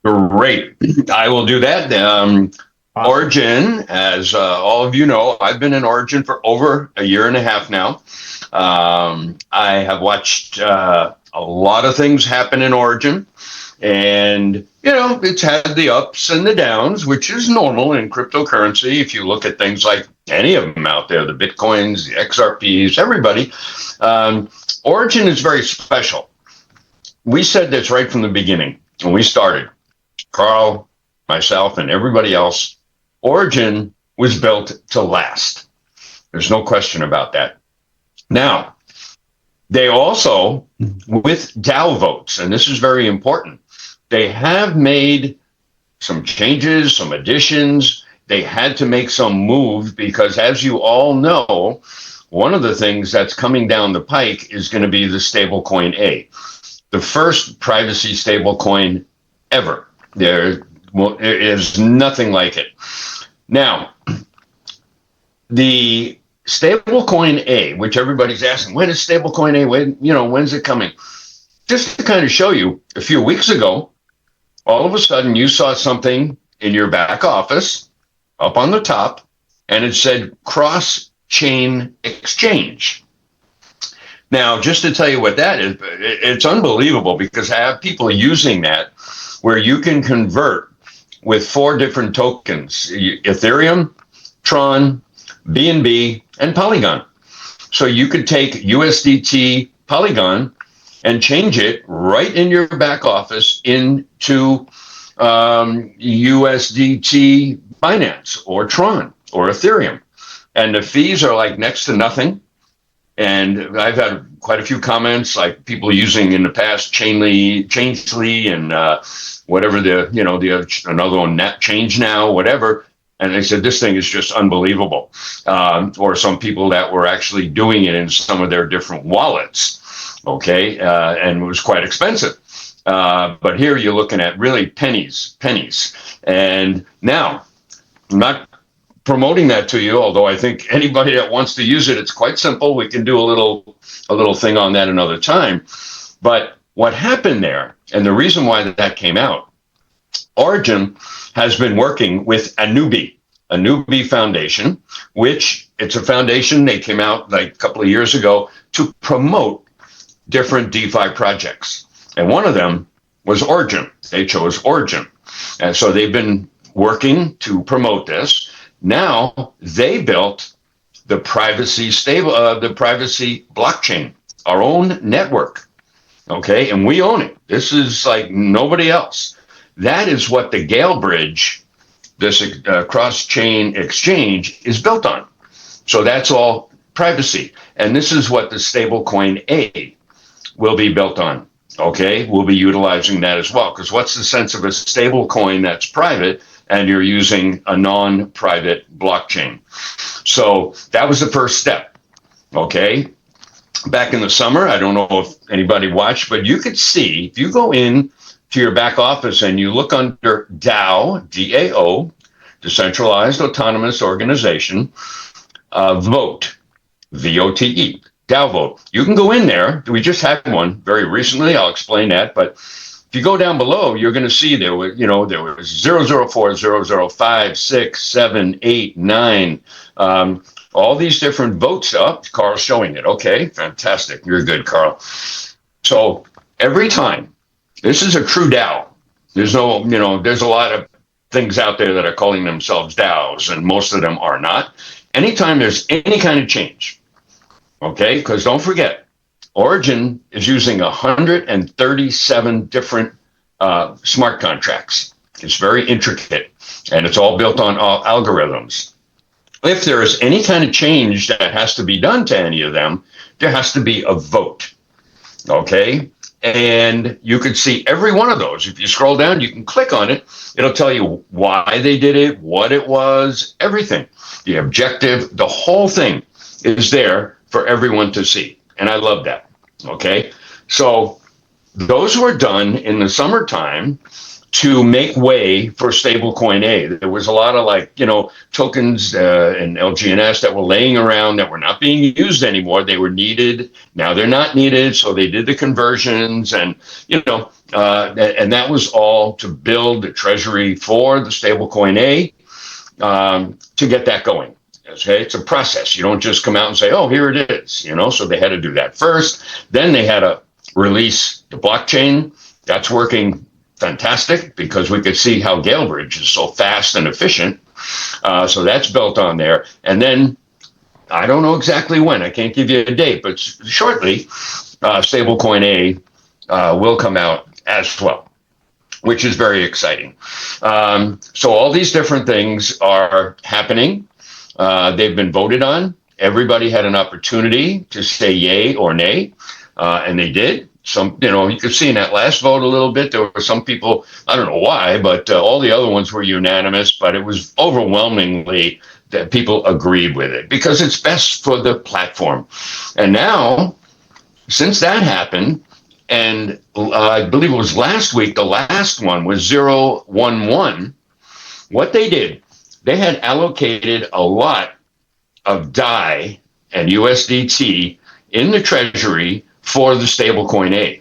Great. I will do that. Awesome. Origin, as all of you know, I've been in Origin for over a year and a half now. I have watched a lot of things happen in Origin, and it's had the ups and the downs, which is normal in cryptocurrency. If you look at things like any of them out there, the Bitcoins, the XRPs, everybody, Origin is very special. We said this right from the beginning when we started. Carl, myself, and everybody else, Origin was built to last. There's no question about that. Now, they also, with DAO votes, and this is very important, they have made some changes, some additions. They had to make some moves because, as you all know, one of the things that's coming down the pike is going to be the stablecoin A, the first privacy stablecoin ever. There is nothing like it. Now, the stablecoin A, which everybody's asking, when is stablecoin A? When's it coming? Just to kind of show you, a few weeks ago, all of a sudden you saw something in your back office up on the top, and it said cross-chain exchange. Now, just to tell you what that is, it's unbelievable because I have people using that where you can convert with 4 different tokens: Ethereum, Tron, BNB, and Polygon. So you could take USDT Polygon and change it right in your back office into USDT Binance or Tron or Ethereum. And the fees are like next to nothing. And I've had quite a few comments, like people using in the past Changely and whatever another one, Change Now, whatever. And they said this thing is just unbelievable. Or some people that were actually doing it in some of their different wallets. Okay, and it was quite expensive. But here you're looking at really pennies. And now, I'm not promoting that to you, although I think anybody that wants to use it, it's quite simple. We can do a little thing on that another time. But what happened there, and the reason why that came out, Origin has been working with Anubi Foundation, which it's a foundation. They came out like a couple of years ago to promote different DeFi projects. And one of them was Origin. They chose Origin. And so they've been working to promote this. Now they built the privacy blockchain, our own network. Okay, and we own it. This is like nobody else. That is what the Gale Bridge, this cross-chain exchange, is built on. So that's all privacy. And this is what the stablecoin A will be built on. Okay, we'll be utilizing that as well. Because what's the sense of a stablecoin that's private and you're using a non-private blockchain? So that was the first step. Okay. Back in the summer, I don't know if anybody watched, but you could see, if you go in to your back office and you look under DAO, DAO, Decentralized Autonomous Organization, vote, VOTE, DAO vote. You can go in there. We just had one very recently. I'll explain that. But if you go down below, you're going to see there was 004, 005, 6, 7, 8, 9, all these different votes up. Carl's showing it. Okay, fantastic. You're good, Carl. So every time, this is a true DAO. There's no, there's a lot of things out there that are calling themselves DAOs, and most of them are not. Anytime there's any kind of change, okay, because don't forget, Origin is using 137 different smart contracts. It's very intricate, and it's all built on algorithms. If there is any kind of change that has to be done to any of them, there has to be a vote, okay? And you could see every one of those. If you scroll down, you can click on it. It'll tell you why they did it, what it was, everything. The objective, the whole thing is there for everyone to see. And I love that, okay? So those were done in the summertime to make way for stablecoin A. There was a lot of tokens and LGNS that were laying around that were not being used anymore. They were needed. Now they're not needed. So they did the conversions, and and that was all to build the treasury for the stablecoin A, to get that going. Okay, it's a process. You don't just come out and say, "Oh, here it is." So they had to do that first. Then they had to release the blockchain. That's working fantastic because we could see how Galebridge is so fast and efficient. So that's built on there. And then I don't know exactly when. I can't give you a date, but shortly, stablecoin A will come out as well, which is very exciting. So all these different things are happening. They've been voted on. Everybody had an opportunity to say yay or nay, and they did. Some, you could see in that last vote a little bit, there were some people, I don't know why, but all the other ones were unanimous, but it was overwhelmingly that people agreed with it because it's best for the platform. And now, since that happened, and I believe it was last week, the last one was 011, what they did, they had allocated a lot of DAI and USDT in the treasury for the stablecoin A.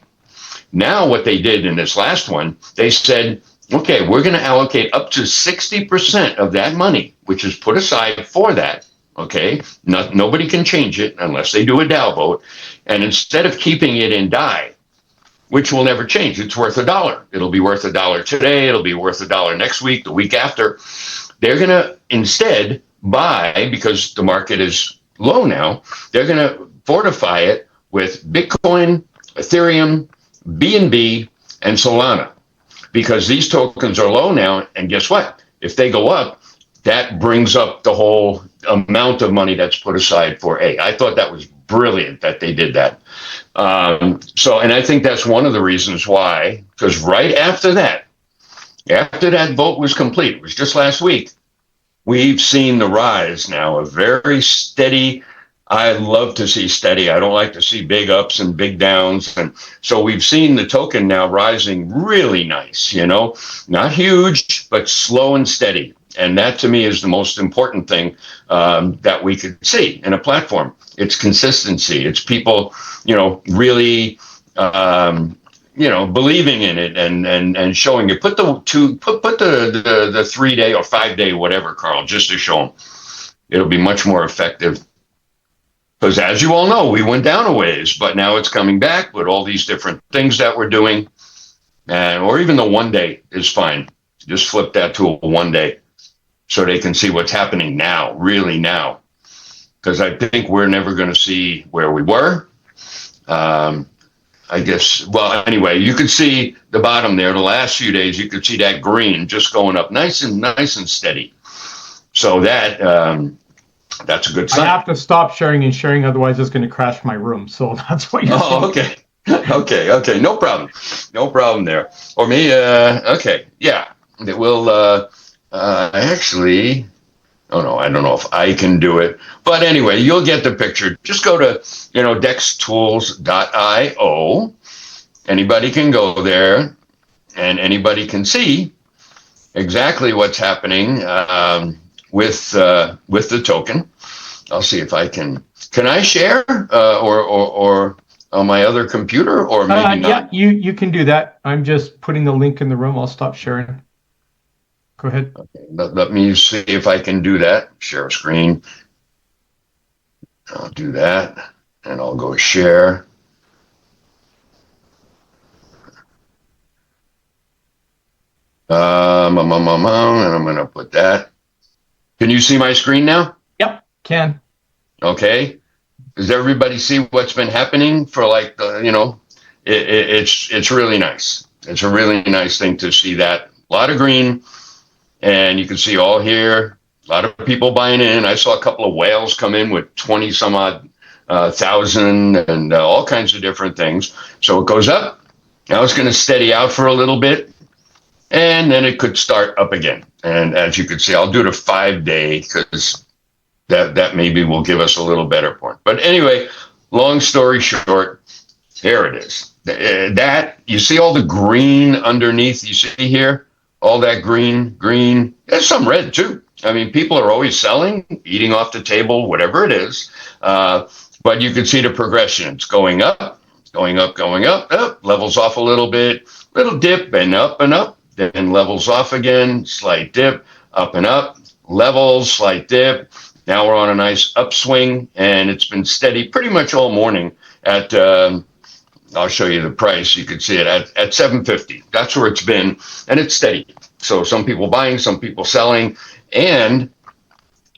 Now what they did in this last one, they said, okay, we're going to allocate up to 60% of that money, which is put aside for that. Okay, nobody can change it unless they do a DAO vote. And instead of keeping it in DAI, which will never change, it's worth $1. It'll be worth $1 today. It'll be worth $1 next week, the week after. They're going to instead buy, because the market is low now, they're going to fortify it with Bitcoin, Ethereum, BNB, and Solana, because these tokens are low now. And guess what? If they go up, that brings up the whole amount of money that's put aside for A. I thought that was brilliant that they did that. And I think that's one of the reasons why, because right after that vote was complete, it was just last week, we've seen the rise now of very steady. I love to see steady. I don't like to see big ups and big downs. And so we've seen the token now rising really nice, not huge, but slow and steady. And that to me is the most important thing that we could see in a platform. It's consistency. It's people, really, believing in it and showing it. Put the 3 day or 5 day, whatever, Carl, just to show them. It'll be much more effective. Because as you all know, we went down a ways, but now it's coming back with all these different things that we're doing. Or even the 1 day is fine. Just flip that to a 1 day so they can see what's happening now, really now. Because I think we're never going to see where we were. I guess, well, anyway, you could see the bottom there. The last few days, you could see that green just going up nice and steady. So that's a good sign. I have to stop sharing and sharing, otherwise it's going to crash my room. So that's what you're saying. Okay. No problem there. Or me, okay. Yeah, it will actually, oh no, I don't know if I can do it. But anyway, you'll get the picture. Just go to, dextools.io. Anybody can go there and anybody can see exactly what's happening with the token. I'll see if I can I share or on my other computer, or maybe not? Yeah, you can do that. I'm just putting the link in the room. I'll stop sharing. Go ahead. Okay, let me see if I can do that. Share screen. I'll do that, and I'll go share. And I'm going to put that. Can you see my screen now? Yep, can. Okay. Does everybody see what's been happening for it's really nice. It's a really nice thing to see that. A lot of green, and you can see all here, a lot of people buying in. I saw a couple of whales come in with 20 some odd thousand and all kinds of different things. So it goes up. Now it's going to steady out for a little bit, and then it could start up again. And as you can see, I'll do the 5 day because that maybe will give us a little better point. But anyway, long story short, there it is. That, you see all the green underneath, you see here, all that green. There's some red too. I mean, people are always selling, eating off the table, whatever it is. But you can see the progression. It's going up, levels off a little bit, little dip and up, then levels off again, slight dip, up and up, levels, slight dip. Now we're on a nice upswing, and it's been steady pretty much all morning at, I'll show you the price. You can see it at 750. That's where it's been, and it's steady. So some people buying, some people selling. And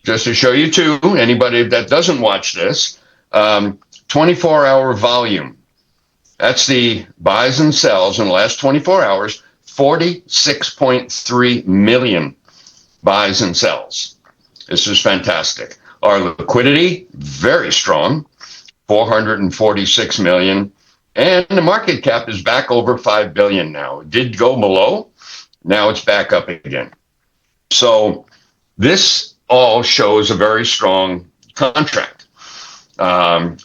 just to show you too, anybody that doesn't watch this, 24-hour volume. That's the buys and sells in the last 24 hours, 46.3 million buys and sells. This is fantastic. Our liquidity, very strong, 446 million. And the market cap is back over 5 billion now. It did go below. Now it's back up again. So this all shows a very strong contract,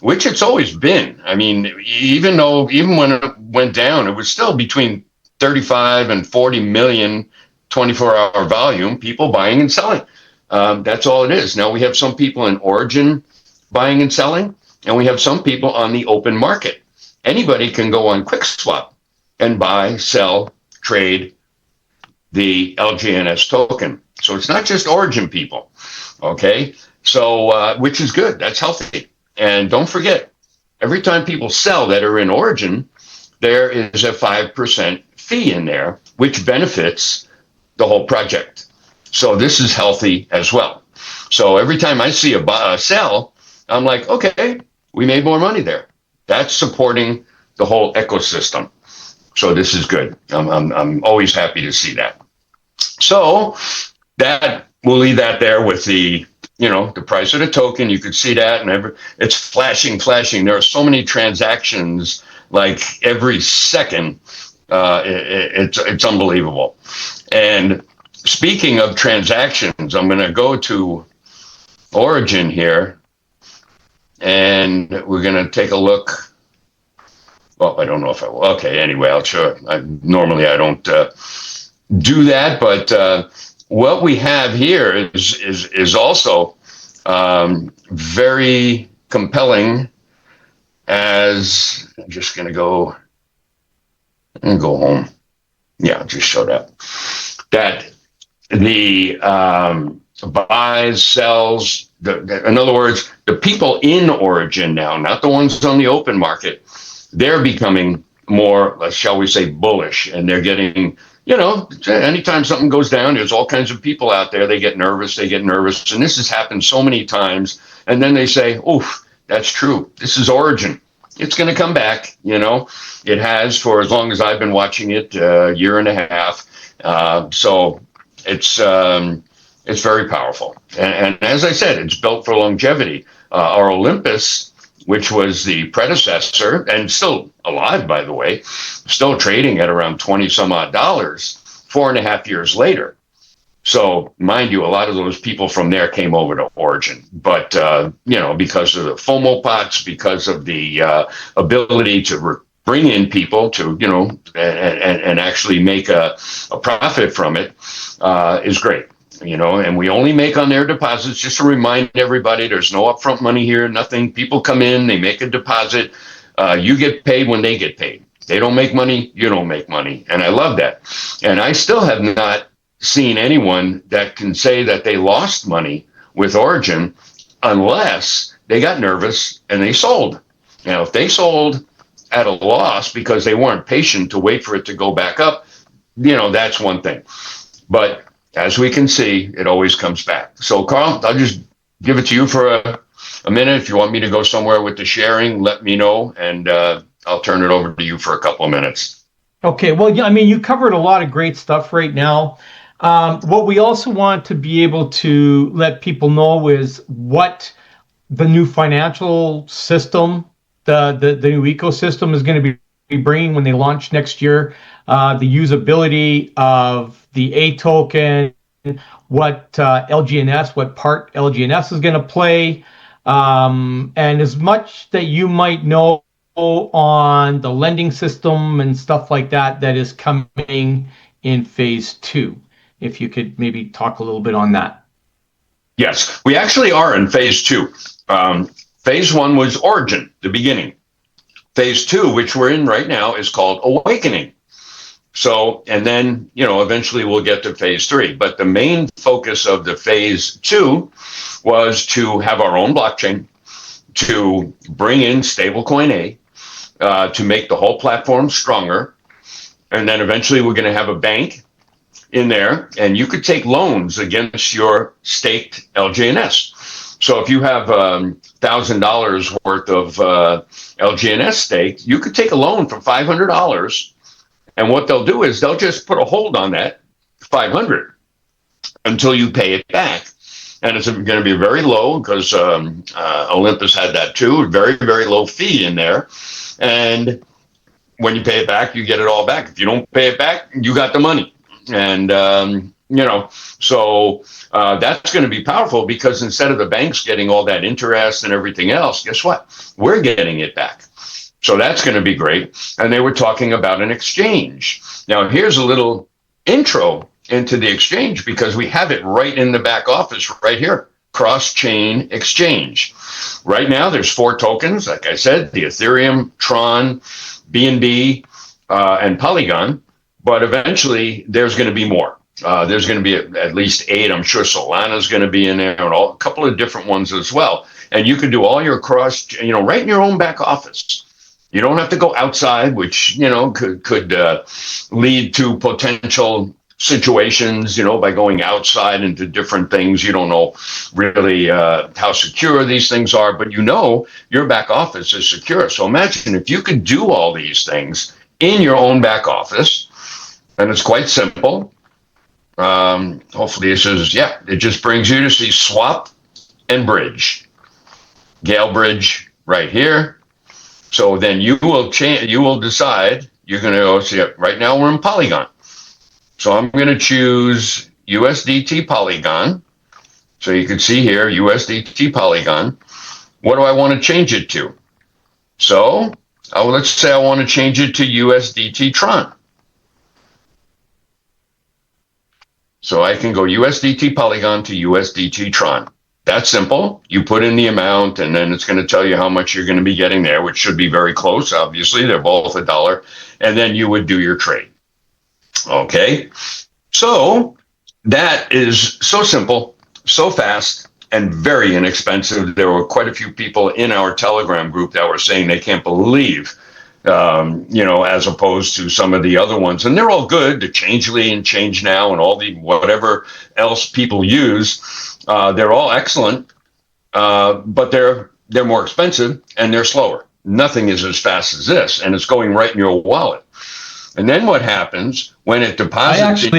which it's always been. I mean, even when it went down, it was still between 35 and 40 million 24-hour volume, people buying and selling. That's all it is. Now we have some people in Origin buying and selling, and we have some people on the open market. Anybody can go on QuickSwap and buy, sell, trade the LGNS token. So it's not just Origin people, okay? So, which is good, that's healthy. And don't forget, every time people sell that are in Origin, there is a 5% fee in there, which benefits the whole project. So this is healthy as well. So every time I see a sell, I'm like, okay, we made more money there. That's supporting the whole ecosystem. So this is good. I'm always happy to see that. So that we'll leave that there with the, the price of the token. You could see that, and it's flashing. There are so many transactions, like every second. It's unbelievable. And speaking of transactions, I'm going to go to Origin here, and we're going to take a look. Well, I don't know if I will. Okay, anyway, I'll show it. Normally I don't do that, but what we have here is also very compelling. As I'm just going to go and go home. Yeah, I'll just show that the buys, sells. In other words, the people in Origin now, not the ones on the open market, they're becoming more, shall we say, bullish, and they're getting, anytime something goes down, there's all kinds of people out there. They get nervous, and this has happened so many times. And then they say, oof, that's true. This is Origin. It's going to come back. It has for as long as I've been watching it, a year and a half. So it's very powerful. And as I said, it's built for longevity. Our Olympus, which was the predecessor and still alive, by the way, still trading at around 20 some odd dollars 4.5 years later. So mind you, a lot of those people from there came over to Origin, but because of the FOMO pots, because of the ability to bring in people to, and actually make a profit from it, is great. And we only make on their deposits, just to remind everybody, there's no upfront money here, nothing. People come in, they make a deposit. You get paid when they get paid. They don't make money, you don't make money. And I love that. And I still have not seen anyone that can say that they lost money with Origin unless they got nervous and they sold. Now, if they sold at a loss because they weren't patient to wait for it to go back up, that's one thing. But as we can see, it always comes back. So, Carl, I'll just give it to you for a minute. If you want me to go somewhere with the sharing, let me know, and I'll turn it over to you for a couple of minutes. Okay. Well, yeah, you covered a lot of great stuff right now. What we also want to be able to let people know is what the new financial system, the new ecosystem is going to be bringing when they launch next year. The usability of the A token, what LGNS, what part LGNS is going to play, and as much that you might know on the lending system and stuff like that is coming in phase 2. If you could maybe talk a little bit on that. Yes, we actually are in phase 2. Phase 1 was Origin, the beginning. Phase 2, which we're in right now, is called Awakening. So, and then, eventually we'll get to phase 3. But the main focus of the phase 2 was to have our own blockchain, to bring in stablecoin A, to make the whole platform stronger. And then eventually we're going to have a bank in there, and you could take loans against your staked LGNS. So if you have $1,000 worth of LGNS stake, you could take a loan for $500. And what they'll do is they'll just put a hold on that 500 until you pay it back. And it's going to be very low, because Olympus had that too, very, very low fee in there. And when you pay it back, you get it all back. If you don't pay it back, you got the money. And, so that's going to be powerful, because instead of the banks getting all that interest and everything else, guess what? We're getting it back. So that's going to be great. And they were talking about an exchange. Now, here's a little intro into the exchange, because we have it right in the back office right here, cross-chain exchange. Right now, there's 4 tokens, like I said, the Ethereum, Tron, BNB, and Polygon. But eventually, there's going to be more. There's going to be at least 8. I'm sure Solana's going to be in there, and a couple of different ones as well. And you can do all your right in your own back office. You don't have to go outside, which, could lead to potential situations, by going outside into different things. You don't know really how secure these things are, but your back office is secure. So imagine if you could do all these things in your own back office, and it's quite simple. Hopefully it just brings you to see swap and bridge. Gale bridge right here. So then you will decide, you're going to go see it. Right now we're in Polygon. So I'm going to choose USDT Polygon. So you can see here, USDT Polygon. What do I want to change it to? So let's say I want to change it to USDT Tron. So I can go USDT Polygon to USDT Tron. That's simple. You put in the amount, and then it's going to tell you how much you're going to be getting there, which should be very close. Obviously, they're both $1. And then you would do your trade. Okay. So that is so simple, so fast, and very inexpensive. There were quite a few people in our Telegram group that were saying they can't believe, as opposed to some of the other ones. And they're all good, the Changely and Change Now and all the whatever else people use. They're all excellent, but they're more expensive and they're slower. Nothing is as fast as this, and it's going right in your wallet. And then what happens when it deposits?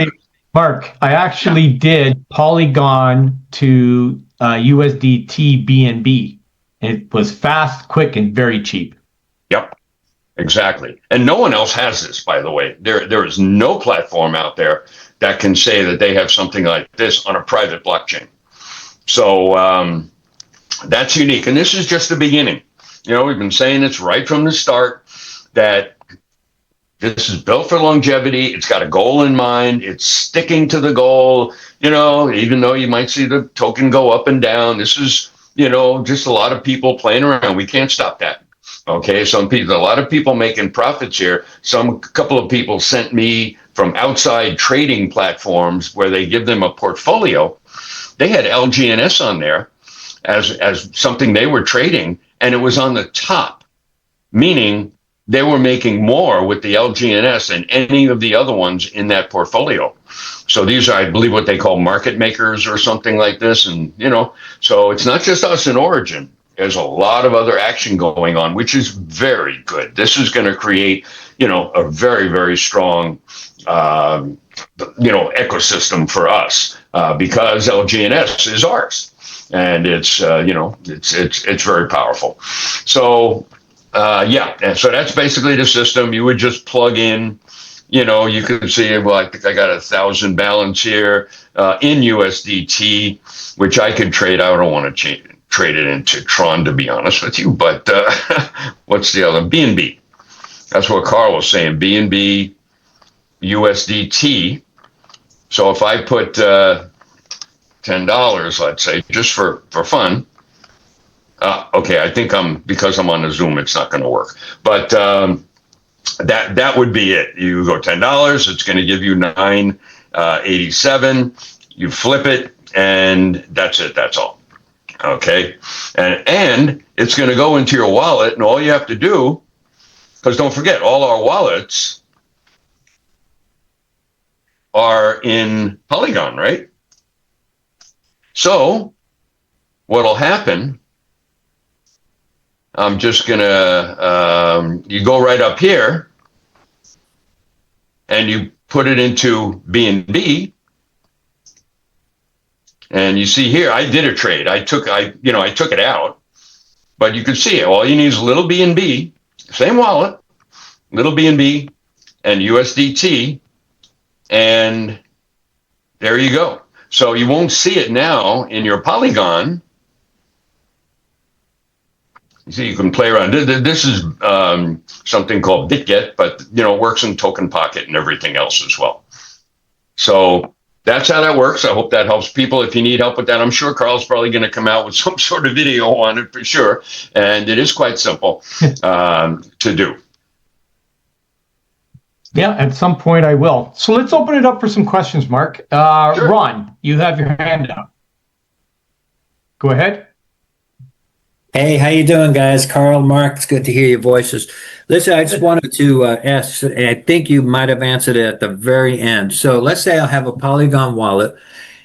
I actually did Polygon to USDT BNB. It was fast, quick, and very cheap. Yep, exactly. And no one else has this, by the way. There is no platform out there that can say that they have something like this on a private blockchain. So that's unique. And this is just the beginning. We've been saying it's right from the start that this is built for longevity. It's got a goal in mind. It's sticking to the goal, even though you might see the token go up and down. This is, just a lot of people playing around. We can't stop that. Okay. A lot of people making profits here. Couple of people sent me from outside trading platforms where they give them a portfolio. They had LGNS on there as something they were trading, and it was on the top, meaning they were making more with the LGNS than any of the other ones in that portfolio. So these are, I believe, what they call market makers or something like this. And, so it's not just us in Origin. There's a lot of other action going on, which is very good. This is going to create, a very, very strong, ecosystem for us because LGNS is ours. And it's, it's very powerful. So, and so that's basically the system. You would just plug in, you can see, well, I think I got 1,000 balance here in USDT, which I could trade. I don't want to trade it into Tron, to be honest with you, but what's the other? BNB. That's what Carl was saying, BNB, USDT. So if I put $10, let's say, just for fun. Okay, I think because I'm on a Zoom, it's not going to work. But that would be it. You go $10, it's going to give you 9.87. You flip it, and that's it. That's all. Okay, and it's going to go into your wallet, and all you have to do, because don't forget, all our wallets are in Polygon, right? So what'll happen? I'm just gonna you go right up here, and you put it into BNB. And you see here, I did a trade. I took it out, but you can see it. All you need is a little BNB, same wallet, little BNB and USDT, and there you go. So you won't see it now in your Polygon. You see, you can play around. This is something called BitGet, but it works in TokenPocket and everything else as well. So that's how that works. I hope that helps people. If you need help with that, I'm sure Carl's probably going to come out with some sort of video on it for sure. And it is quite simple to do. Yeah, at some point I will. So let's open it up for some questions, Mark. Sure. Ron, you have your hand up. Go ahead. Hey, how you doing, guys? Carl, Mark, it's good to hear your voices. Listen, I just wanted to ask, and I think you might have answered it at the very end. So let's say I have a Polygon wallet,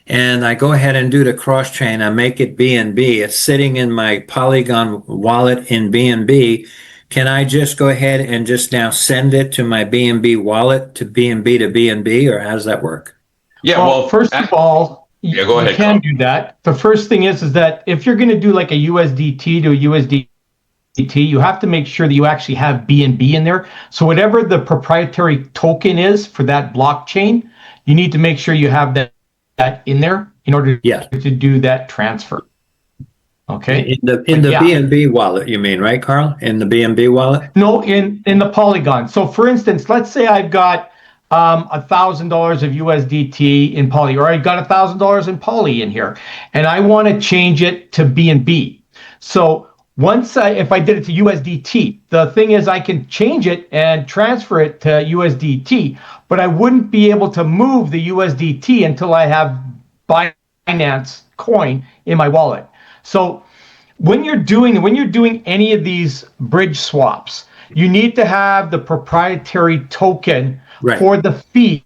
and I go ahead and do the cross-chain. I make it BNB. It's sitting in my Polygon wallet in BNB. Can I just go ahead and just now send it to my BNB wallet to BNB, or how does that work? Yeah, well first of all, yeah, go ahead, you can do that. The first thing is that if you're going to do like a USDT to a USDT, you have to make sure that you actually have BNB in there. So whatever the proprietary token is for that blockchain, you need to make sure you have that in there in order to do that transfer. Okay. In the BNB wallet, you mean, right, Carl? In the BNB wallet? No, in the Polygon. So for instance, let's say I've got $1,000 of USDT in Poly, or I got $1,000 in Poly in here, and I want to change it to BNB. So once if I did it to USDT, the thing is I can change it and transfer it to USDT, but I wouldn't be able to move the USDT until I have Binance coin in my wallet. So when you're doing any of these bridge swaps, you need to have the proprietary token for the fees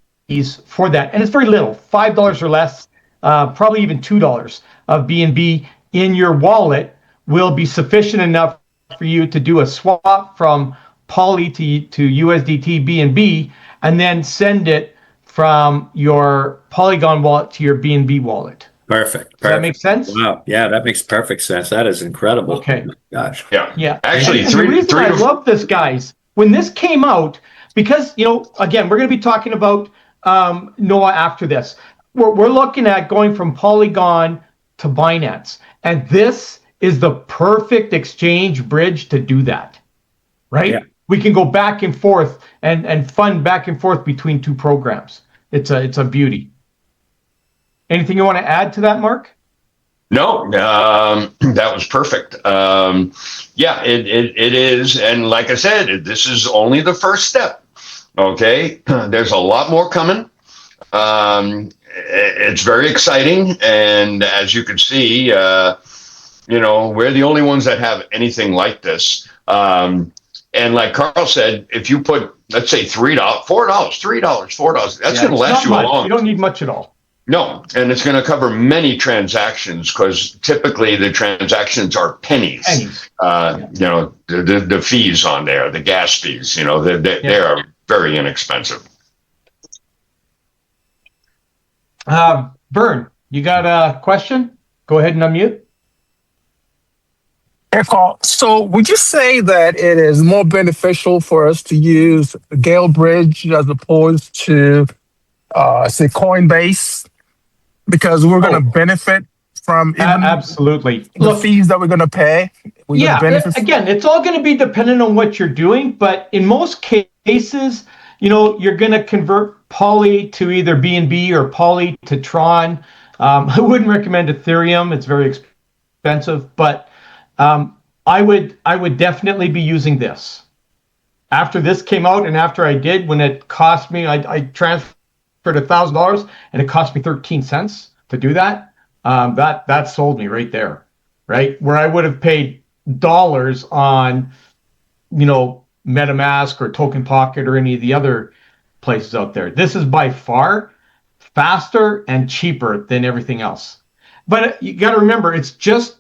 for that. And it's very little, $5 or less, probably even $2 of BNB in your wallet will be sufficient enough for you to do a swap from Poly to USDT BNB, and then send it from your Polygon wallet to your BNB wallet. Perfect. Does that make sense? Wow. Yeah, that makes perfect sense. That is incredible. Okay. Oh gosh. Yeah. Actually, and the reason I love this, guys, when this came out, because, again, we're going to be talking about Noah after this. We're looking at going from Polygon to Binance. And this is the perfect exchange bridge to do that, right? Yeah. We can go back and forth and fund back and forth between two programs. It's a beauty. Anything you want to add to that, Mark? No, that was perfect. Yeah, it is. And like I said, this is only the first step. Okay, there's a lot more coming. It's very exciting. And as you can see, we're the only ones that have anything like this. And like Carl said, if you put, let's say $3, $4, $3, $4, that's going to last you a long time. You don't need much at all. No, and it's going to cover many transactions because typically the transactions are pennies. The fees on there, the gas fees, they are very inexpensive. Vern, you got a question? Go ahead and unmute. Hey, Carl. So would you say that it is more beneficial for us to use Gale Bridge as opposed to, say, Coinbase? Because we're going to benefit from absolutely the fees that we're going to pay. Again, it's all going to be dependent on what you're doing. But in most cases, you're going to convert Poly to either BNB or Poly to Tron. I wouldn't recommend Ethereum. It's very expensive. But I would definitely be using this. after this came out and after I did, when it cost me, I transferred $1,000 and it cost me 13 cents to do that. That sold me right there, right? Where I would have paid dollars on, MetaMask or TokenPocket or any of the other places out there. This is by far faster and cheaper than everything else. But you got to remember, it's just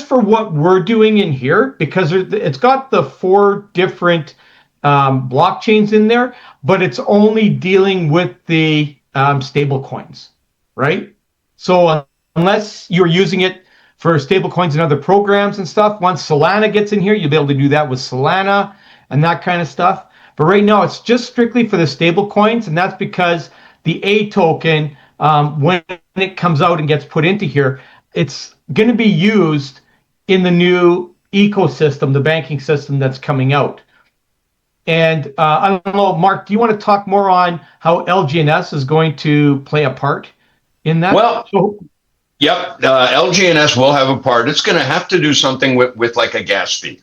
for what we're doing in here, because it's got the 4 different blockchains in there, but it's only dealing with the stable coins, right? So unless you're using it for stable coins and other programs and stuff, once Solana gets in here, you'll be able to do that with Solana and that kind of stuff. But right now, it's just strictly for the stable coins, and that's because the A token, when it comes out and gets put into here, it's going to be used in the new ecosystem, the banking system that's coming out. And I don't know, Mark, do you want to talk more on how LGNS is going to play a part in that? Well, yep, LGNS will have a part. It's going to have to do something with like a gas fee,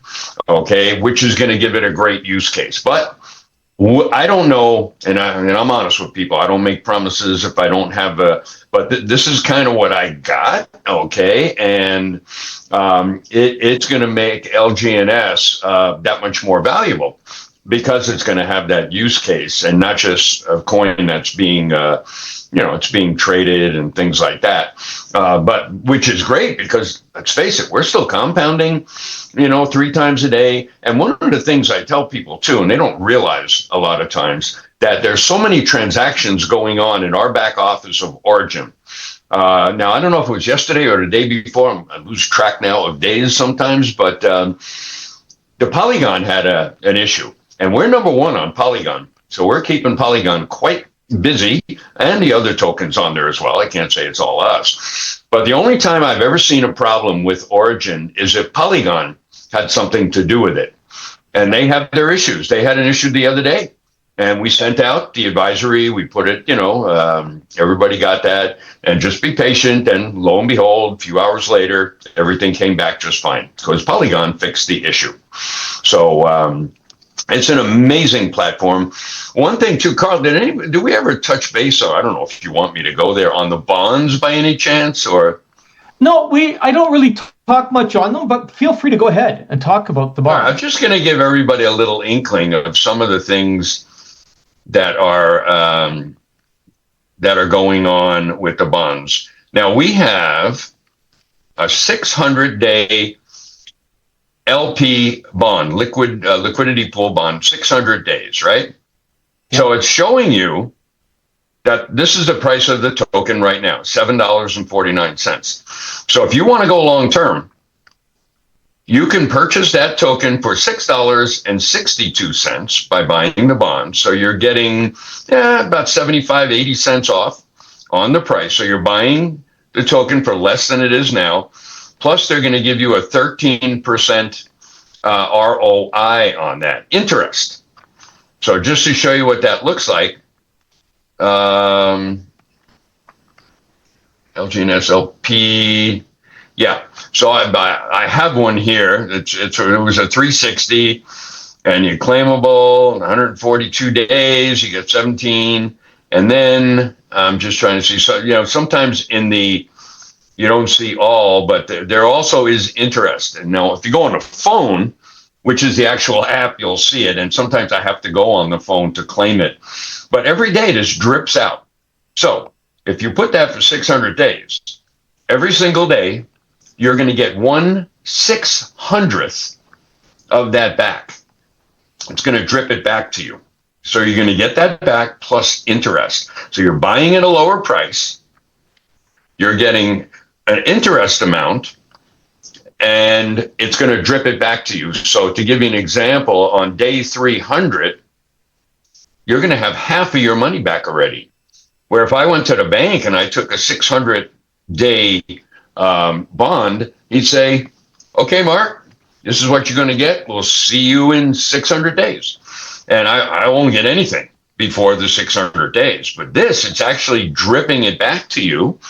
okay, which is going to give it a great use case. But I don't know, and I'm honest with people. I don't make promises if I don't have but this is kind of what I got, okay? And it's going to make LGNS that much more valuable, because it's going to have that use case and not just a coin that's being, it's being traded and things like that. But which is great, because let's face it, we're still compounding, 3 times a day. And one of the things I tell people too, and they don't realize a lot of times, that there's so many transactions going on in our back office of Origin. Now, I don't know if it was yesterday or the day before. I lose track now of days sometimes, but the Polygon had an issue. And we're number 1 on Polygon. So we're keeping Polygon quite busy, and the other tokens on there as well. I can't say it's all us. But the only time I've ever seen a problem with Origin is if Polygon had something to do with it. And they have their issues. They had an issue the other day. And we sent out the advisory. We put it, everybody got that. And just be patient. And lo and behold, a few hours later, everything came back just fine, because Polygon fixed the issue. So, it's an amazing platform. One thing too, Carl, do we ever touch base, or I don't know if you want me to go there, on the bonds by any chance, or? No, I don't really talk much on them, but feel free to go ahead and talk about the bonds. I'm just going to give everybody a little inkling of some of the things that are going on with the bonds. Now, we have a 600-day LP bond, liquidity pool bond, 600 days, right? Yep. So it's showing you that this is the price of the token right now, $7.49. So if you want to go long term, you can purchase that token for $6.62 by buying the bond. So you're getting about 75, 80 cents off on the price. So you're buying the token for less than it is now. Plus, they're going to give you a 13% ROI on that interest. So just to show you what that looks like, LGNS LP, yeah. So I have one here. It was a 360, and you're claimable 142 days. You get 17, and then I'm just trying to see. So sometimes you don't see all, but there also is interest. And now, if you go on the phone, which is the actual app, you'll see it. And sometimes I have to go on the phone to claim it. But every day this drips out. So if you put that for 600 days, every single day, you're going to get 1/600th of that back. It's going to drip it back to you. So you're going to get that back plus interest. So you're buying at a lower price. You're getting an interest amount, and it's going to drip it back to you. So to give you an example, on day 300, you're going to have half of your money back already. Where if I went to the bank and I took a 600-day bond, he'd say, okay, Mark, this is what you're going to get. We'll see you in 600 days. And I won't get anything before the 600 days. But this, it's actually dripping it back to you.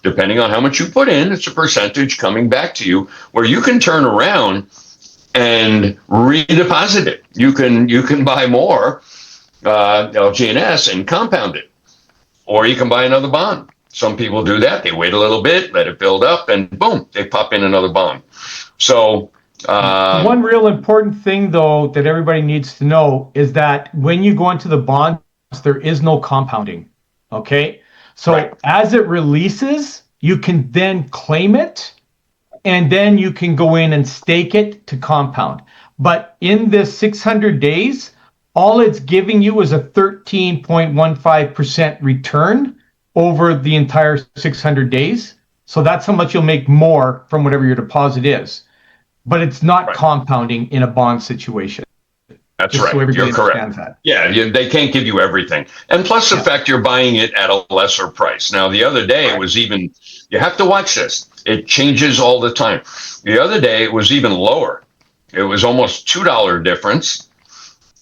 Depending on how much you put in, it's a percentage coming back to you, where you can turn around and redeposit it. You can buy more LGNS and compound it, or you can buy another bond. Some people do that. They wait a little bit, let it build up, and boom, they pop in another bond. So one real important thing, though, that everybody needs to know is that when you go into the bonds, there is no compounding. Okay, so as it releases, you can then claim it, and then you can go in and stake it to compound. But in this 600 days, all it's giving you is a 13.15% return over the entire 600 days. So that's how much you'll make more from whatever your deposit is. But it's not compounding in a bond situation. That's Just right. So everybody You're correct. understands that. Yeah, they can't give you everything. And plus the fact you're buying it at a lesser price. Now, the other day it was even, you have to watch this. It changes all the time. The other day it was even lower. It was almost $2 difference.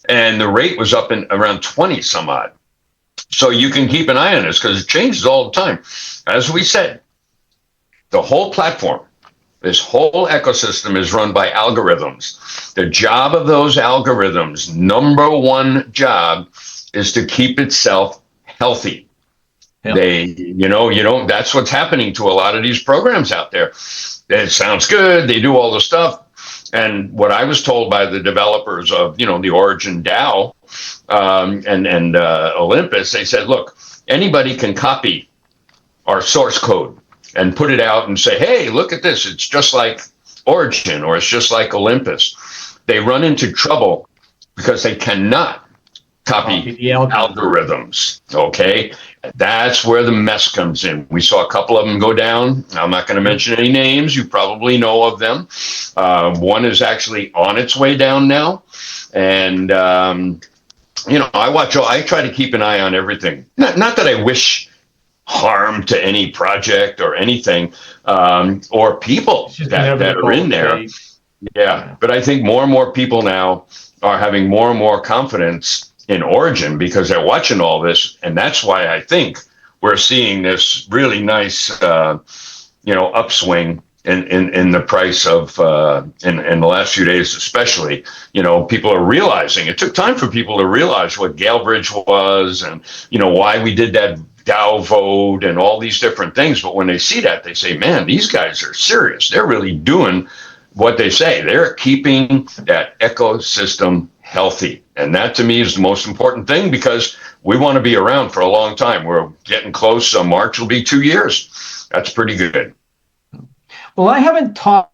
And the rate was up in around 20 some odd. So you can keep an eye on this because it changes all the time. As we said, the whole platform, this whole ecosystem is run by algorithms. The job of those algorithms, number one job, is to keep itself healthy. Yeah. That's what's happening to a lot of these programs out there. It sounds good. They do all the stuff. And what I was told by the developers of, the Origin DAO and Olympus, they said, look, anybody can copy our source code and put it out and say, hey, look at this. It's just like Origin or it's just like Olympus. They run into trouble because they cannot copy the algorithms. Okay. That's where the mess comes in. We saw a couple of them go down. I'm not going to mention any names. You probably know of them. One is actually on its way down now. And, I try to keep an eye on everything. Not that I wish harm to any project or anything, or people that are in there. Yeah. But I think more and more people now are having more and more confidence in Origin because they're watching all this. And that's why I think we're seeing this really nice, upswing in the price of, in the last few days, especially, people are realizing it took time for people to realize what Galebridge was and, why we did that DAO vote and all these different things. But when they see that, they say, man, these guys are serious. They're really doing what they say. They're keeping that ecosystem healthy. And that to me is the most important thing because we want to be around for a long time. We're getting close. March will be 2 years. That's pretty good. Well, I haven't talked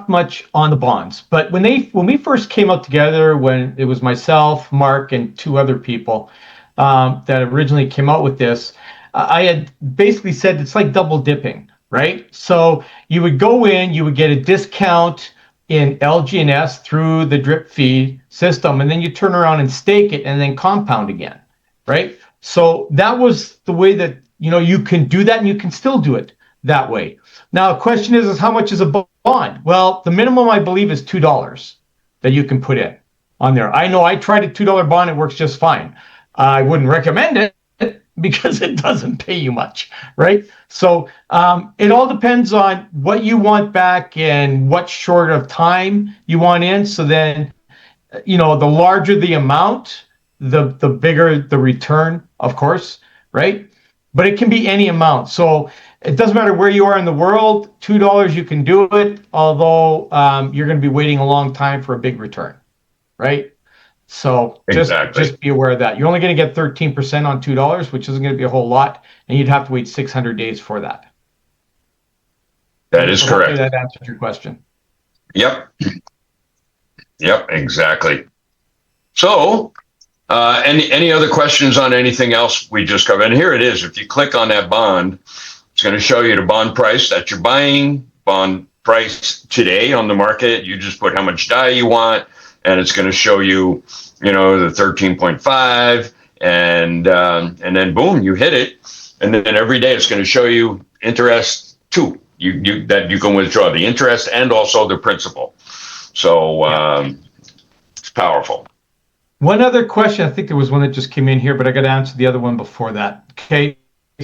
much on the bonds, but when we first came out together, when it was myself, Mark, and two other people that originally came out with this, I had basically said it's like double dipping, right? So you would go in, you would get a discount in LGNS through the drip feed system, and then you turn around and stake it and then compound again, right? So that was the way that, you can do that and you can still do it that way. Now, the question is how much is a bond? Well, the minimum I believe is $2 that you can put in on there. I know I tried a $2 bond. It works just fine. I wouldn't recommend it because it doesn't pay you much, right? So it all depends on what you want back and what short of time you want in. So then, the larger the amount, the bigger the return, of course, right? But it can be any amount. So it doesn't matter where you are in the world, $2, you can do it, although you're going to be waiting a long time for a big return, right? So just be aware of that. You're only going to get 13% on $2, which isn't going to be a whole lot, and you'd have to wait 600 days for that. That is correct. That answered your question. Yep, exactly. So, any other questions on anything else we just covered? And here it is. If you click on that bond, it's going to show you the bond price that you're buying, bond price today on the market. You just put how much DAI you want, and it's going to show you, the 13.5, and then boom, you hit it, and then every day it's going to show you interest too. That you can withdraw the interest and also the principal. So it's powerful. One other question, I think there was one that just came in here, but I got to answer the other one before that. Okay,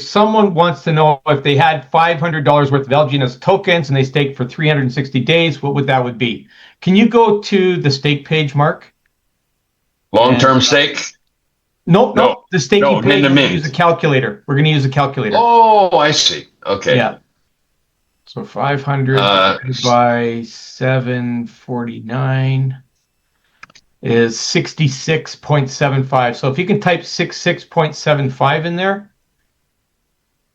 someone wants to know if they had $500 worth of LGNS tokens and they staked for 360 days, what would that be? Can you go to the stake page, Mark? Long-term stake? Nope. The staking page, we're going to use a calculator. Oh, I see. Okay. Yeah. So 500 divided by 749 is 66.75. So if you can type 66.75 in there.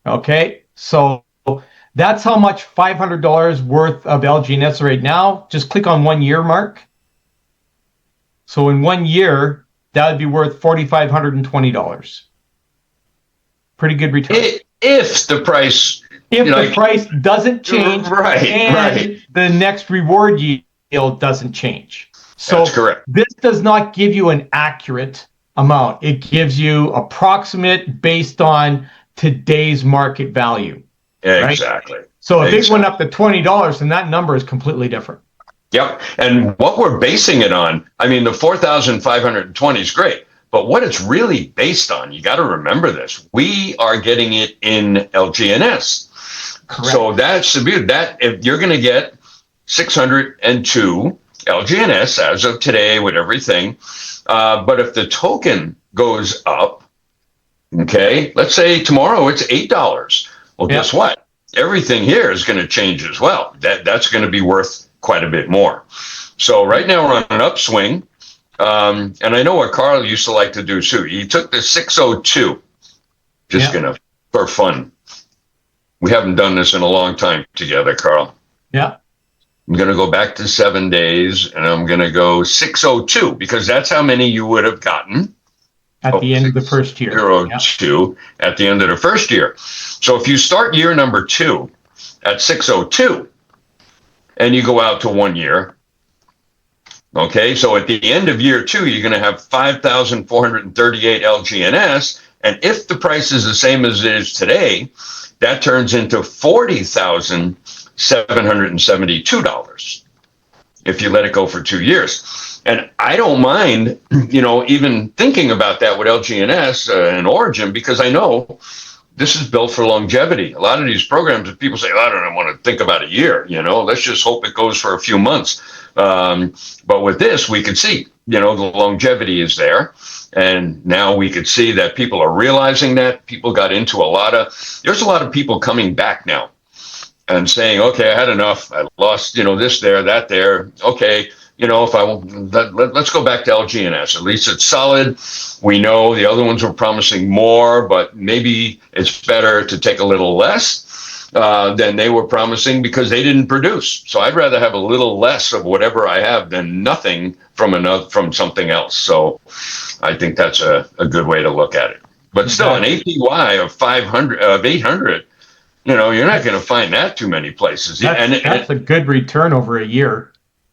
Okay. So that's how much $500 worth of LGNS right now. Just click on 1 year, Mark. So in 1 year, that would be worth $4,520. Pretty good return. If the price... If the price doesn't change, right. The next reward yield doesn't change. So that's correct. This does not give you an accurate amount. It gives you approximate based on today's market value. Exactly. Right? So if it went up to $20, then that number is completely different. Yep. And what we're basing it on, I mean, the 4,520 is great, but what it's really based on, you got to remember this, we are getting it in LGNS. Correct. So that's the beauty. That if you're going to get 602 LGNS as of today with everything, but if the token goes up, okay, let's say tomorrow it's $8. Well, guess what? Everything here is going to change as well. That's going to be worth quite a bit more. So right now we're on an upswing, and I know what Carl used to like to do too. He took the 602, for fun. We haven't done this in a long time together, Carl. Yeah. I'm going to go back to 7 days, and I'm going to go 602 because that's how many you would have gotten at the end of the first year. 02 at the end of the first year. So if you start year number 2 at 602 and you go out to 1 year, okay, so at the end of year 2, you're going to have 5,438 LGNS. And if the price is the same as it is today, that turns into $40,772 if you let it go for 2 years. And I don't mind, even thinking about that with LGNS and Origin, because I know this is built for longevity. A lot of these programs, if people say, I don't want to think about a year, let's just hope it goes for a few months. But with this, we could see, the longevity is there. And now we could see that people are realizing that. People got into there's a lot of people coming back now and saying, okay, I had enough. I lost, this there, that there. Okay, let's go back to LGNS. At least it's solid. We know the other ones were promising more, but maybe it's better to take a little less than they were promising because they didn't produce. So I'd rather have a little less of whatever I have than nothing from something else. So I think that's a good way to look at it. But still, an APY of 800, you're not going to find that too many places. That's a good return over a year.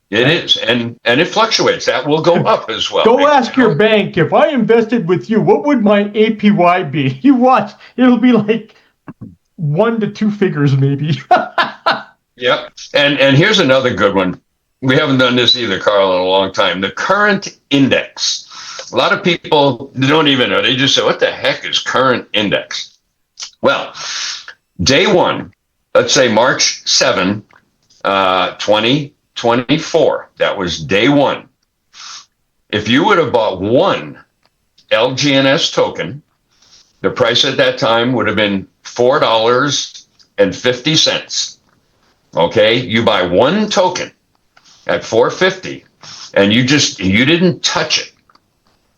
It is, and it fluctuates. That will go up as well. Go ask your bank, if I invested with you, what would my APY be? You watch, it'll be like 1 to 2 figures maybe. Yep. And here's another good one. We haven't done this either, Carl, in a long time. The current index. A lot of people don't even know. They just say, what the heck is current index? Well, day 1, let's say March 7, 2024. That was day 1. If you would have bought 1 LGNS token, the price at that time would have been $4.50. Okay, you buy 1 token at $4.50, and you didn't touch it.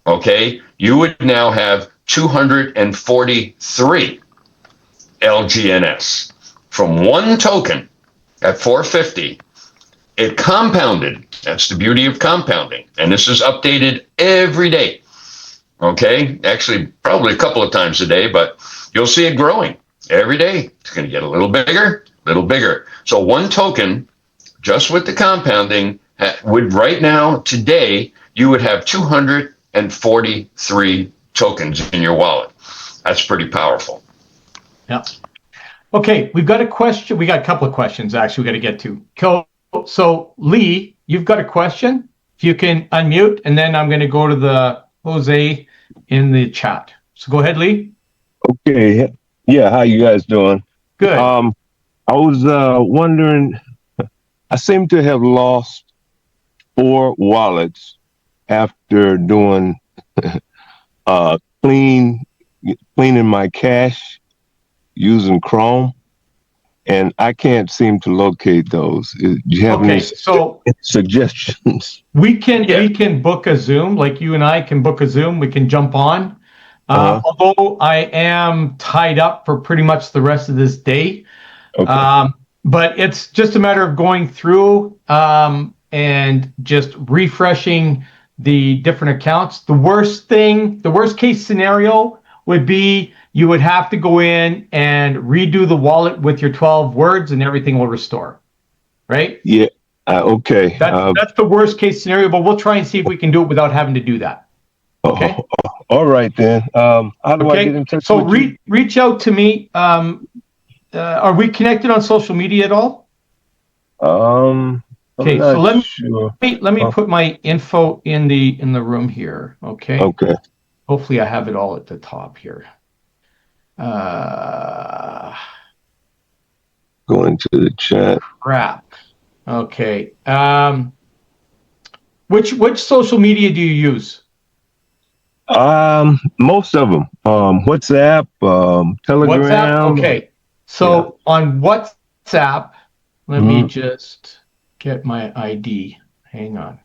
Okay, you would now have 243 LGNS from 1 token at $4.50. It compounded. That's the beauty of compounding, and this is updated every day. Okay, actually probably a couple of times a day, but you'll see it growing every day. It's going to get a little bigger, little bigger. So 1 token, just with the compounding, would right now, today, you would have 243 tokens in your wallet. That's pretty powerful. Yeah. Okay, we've got a question. We got a couple of questions, actually, we got to get to. So, Lee, you've got a question? If you can unmute, and then I'm going to go to the Jose in the chat. So go ahead, Lee. Okay. Yeah, how you guys doing? Good. I was wondering, I seem to have lost 4 wallets after doing uh clean cleaning my cache using Chrome, and I can't seem to locate those. Do you have any Okay, so suggestions? we can Yeah. we can book a Zoom, like you and I can book a Zoom. We can jump on. Although I am tied up for pretty much the rest of this day. Okay. But it's just a matter of going through and just refreshing the different accounts. The worst case scenario would be you would have to go in and redo the wallet with your 12 words and everything will restore, right? Yeah. Okay. That's the worst case scenario, but we'll try and see if we can do it without having to do that. Okay. All right then. How do I get in touch so with you? reach out to me. Are we connected on social media at all? Okay, so let me put my info in the room here. Okay. Okay. Hopefully I have it all at the top here. Going to the chat. Crap. Okay. Which social media do you use? Most of them. WhatsApp, Telegram. WhatsApp. Okay. So on WhatsApp, let me just get my ID. Hang on.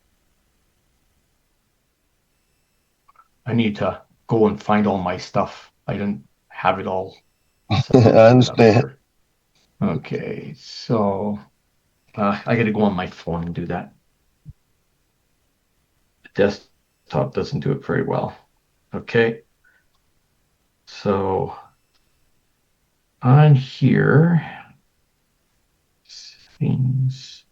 I need to go and find all my stuff. I don't have it all. I understand. Okay, so I got to go on my phone and do that. The desktop doesn't do it very well. Okay. So on here, things.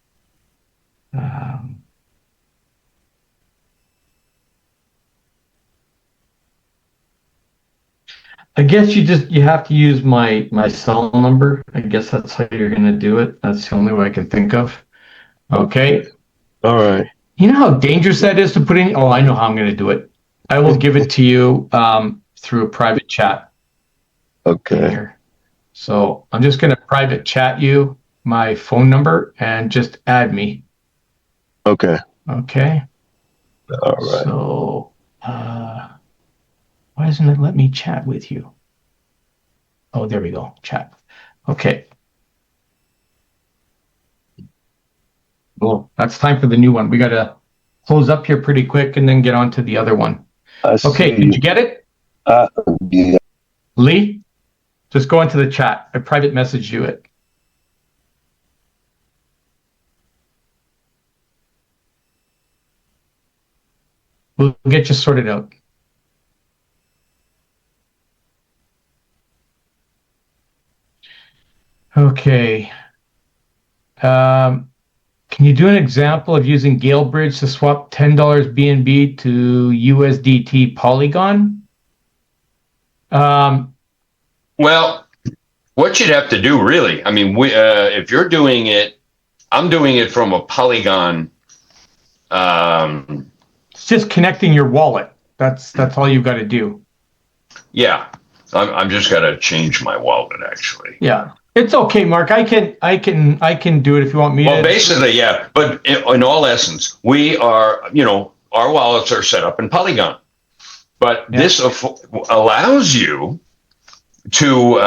I guess you have to use my cell number. I guess that's how you're gonna do it. That's the only way I can think of. Okay. All right. You know how dangerous that is to put in? Oh, I know how I'm gonna do it. I will give it to you through a private chat. Okay. Here. So I'm just gonna private chat you my phone number and just add me. Okay. Okay. All right. So why doesn't it let me chat with you? Oh, there we go. Chat. Okay. Well, that's time for the new one. We got to close up here pretty quick and then get on to the other one. Okay, did you get it? Yeah. Lee, just go into the chat. I private messaged you it. We'll get you sorted out. Okay. Can you do an example of using Galebridge to swap $10 BNB to USDT Polygon? Well, what you'd have to do, really, I mean, if you're doing it, I'm doing it from a Polygon. It's just connecting your wallet. That's all you've got to do. Yeah, I'm just got to change my wallet, actually. Yeah. It's okay, Mark. I can do it if you want me to. Well, basically, yeah. But in all essence, we are, our wallets are set up in Polygon. But this allows you to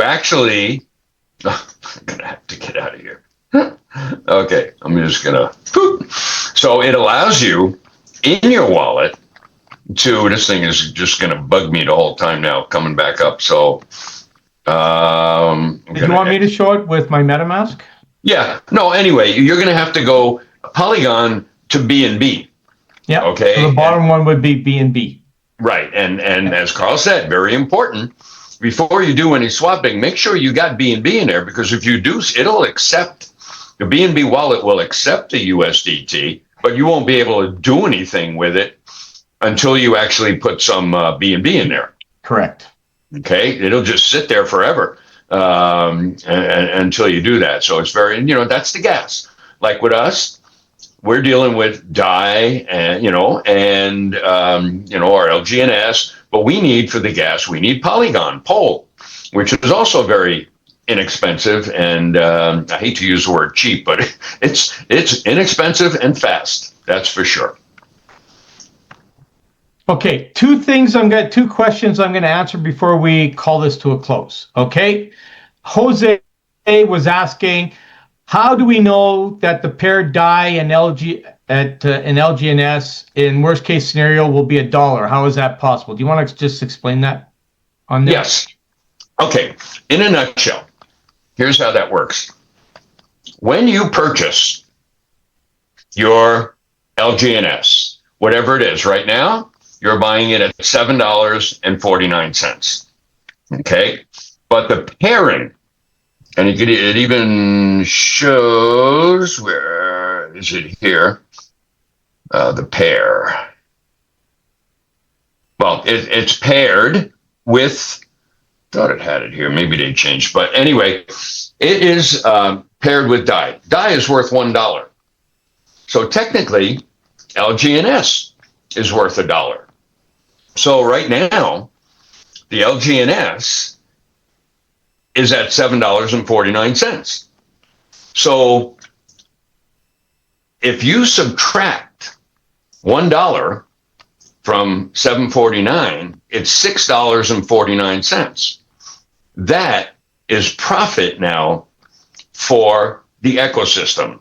actually. I'm gonna have to get out of here. Okay, I'm just gonna. So it allows you in your wallet to. This thing is just gonna bug me the whole time now, coming back up. So. Did you want me to show it with my MetaMask? Yeah. No. Anyway, you're going to have to go Polygon to BNB. Yeah. Okay. So the bottom one would be BNB. Right. And as Carl said, very important. Before you do any swapping, make sure you got BNB in there, because if you do, it'll accept the BNB wallet will accept the USDT, but you won't be able to do anything with it until you actually put some BNB in there. Correct. Okay, it'll just sit there forever until you do that. So it's very, that's the gas. Like with us, we're dealing with DAI and our LGNS, but we need for the gas, we need Polygon, Pole. which is also very inexpensive, and I hate to use the word cheap, but it's inexpensive and fast. That's for sure. Okay, two questions I'm going to answer before we call this to a close. Okay, Jose was asking, how do we know that the paired DAI and an LGNS in worst case scenario will be $1? How is that possible? Do you want to just explain that on this? Yes. Okay. In a nutshell, here's how that works. When you purchase your LGNS, whatever it is, right now, you're buying it at $7.49. Okay. But the pairing, and it even shows, where is it here? The pair. Well, it's paired with, thought it had it here. Maybe they changed. But anyway, it is paired with DAI. DAI is worth $1. So technically, LGNS is worth $1. So right now, the LGNS is at $7.49. So if you subtract $1 from $7.49, it's $6.49. That is profit now for the ecosystem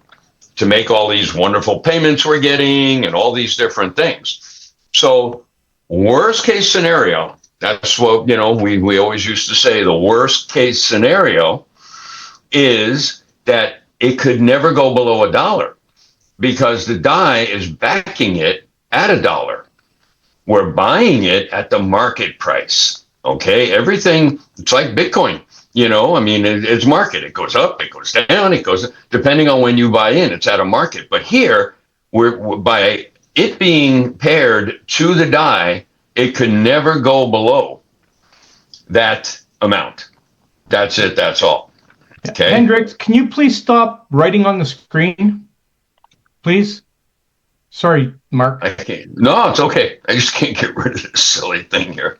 to make all these wonderful payments we're getting and all these different things. So worst case scenario, that's what, we always used to say, the worst case scenario is that it could never go below $1 because the DAI is backing it at $1. We're buying it at the market price. Okay. Everything, it's like Bitcoin, it's market. It goes up, it goes down, it goes, depending on when you buy in, it's at a market. But here, we're by it being paired to the DAI, it could never go below that amount. That's it. That's all. Okay. Hendricks, can you please stop writing on the screen, please? Sorry, Mark. I can't. No, it's okay. I just can't get rid of this silly thing here.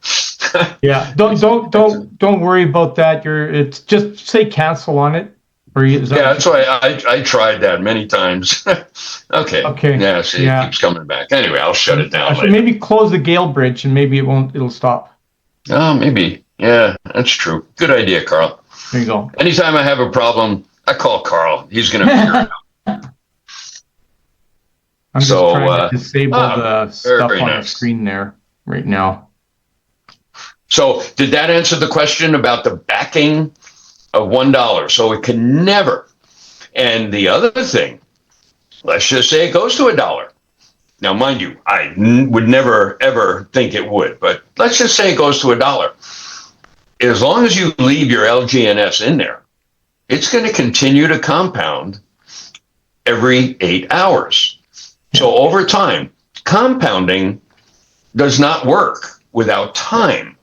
Yeah. Don't worry about that. It's just say cancel on it. That's why I tried that many times. Okay. Yeah, see, it keeps coming back. Anyway, I'll shut it down later. Maybe close the Gale bridge and maybe it'll stop. Oh, maybe. Yeah, that's true. Good idea, Carl. There you go. Anytime I have a problem, I call Carl. He's going to figure it out. I'm just trying to disable the stuff on the screen there right now. So did that answer the question about the backing of $1? So it can never. And the other thing, let's just say it goes to $1. Now, mind you, I would never, ever think it would, but let's just say it goes to $1. As long as you leave your LGNS in there, it's going to continue to compound every 8 hours. So over time, compounding does not work without time.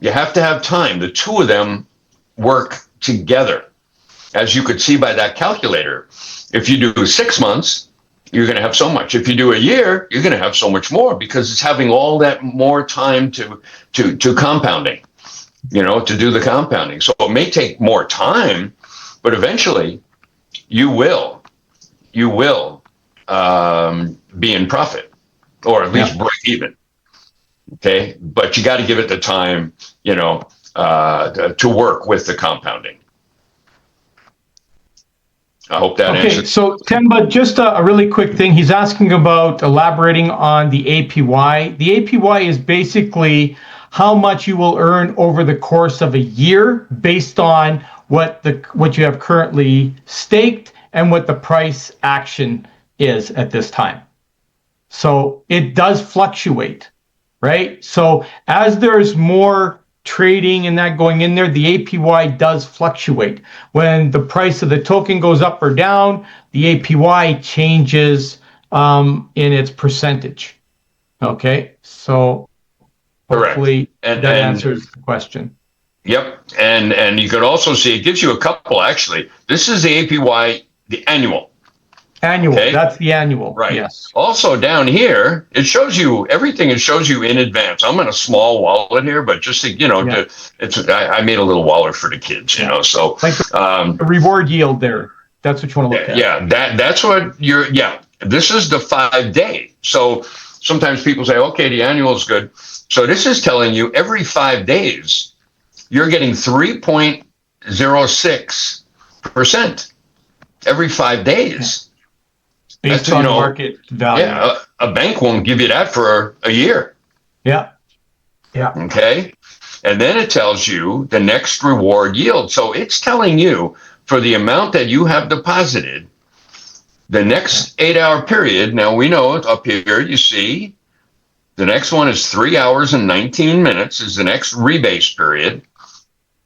You have to have time. The two of them work together. As you could see by that calculator, if you do 6 months, you're going to have so much. If you do a year, you're going to have so much more because it's having all that more time to compounding, to do the compounding. So it may take more time, but eventually you will be in profit or at least break even. Okay. But you got to give it the time, to work with the compounding. I hope that answers. Okay, so Temba, just a really quick thing. He's asking about elaborating on the APY. The APY is basically how much you will earn over the course of a year based on what you have currently staked and what the price action is at this time. So it does fluctuate, right? So as there's more trading and that going in there, the APY does fluctuate. When the price of the token goes up or down, the APY changes in its percentage. Okay, so hopefully that answers the question. Yep, and you could also see it gives you a couple actually. This is the APY, the annual. Annual. Okay. That's the annual. Right. Yes. Also down here, it shows you everything. It shows you in advance. I'm in a small wallet here, but just to, Yeah. I made a little wallet for the kids, so Like the reward yield there. That's what you want to look at. yeah, that's what this is the 5 day. So sometimes people say, okay, the annual is good. So this is telling you every 5 days, you're getting 3.06% every 5 days. Based on market value. Yeah, a bank won't give you that for a year. Yeah. Yeah. Okay. And then it tells you the next reward yield. So it's telling you for the amount that you have deposited, the next 8-hour period. Now we know it up here, you see, the next one is 3 hours and 19 minutes is the next rebase period.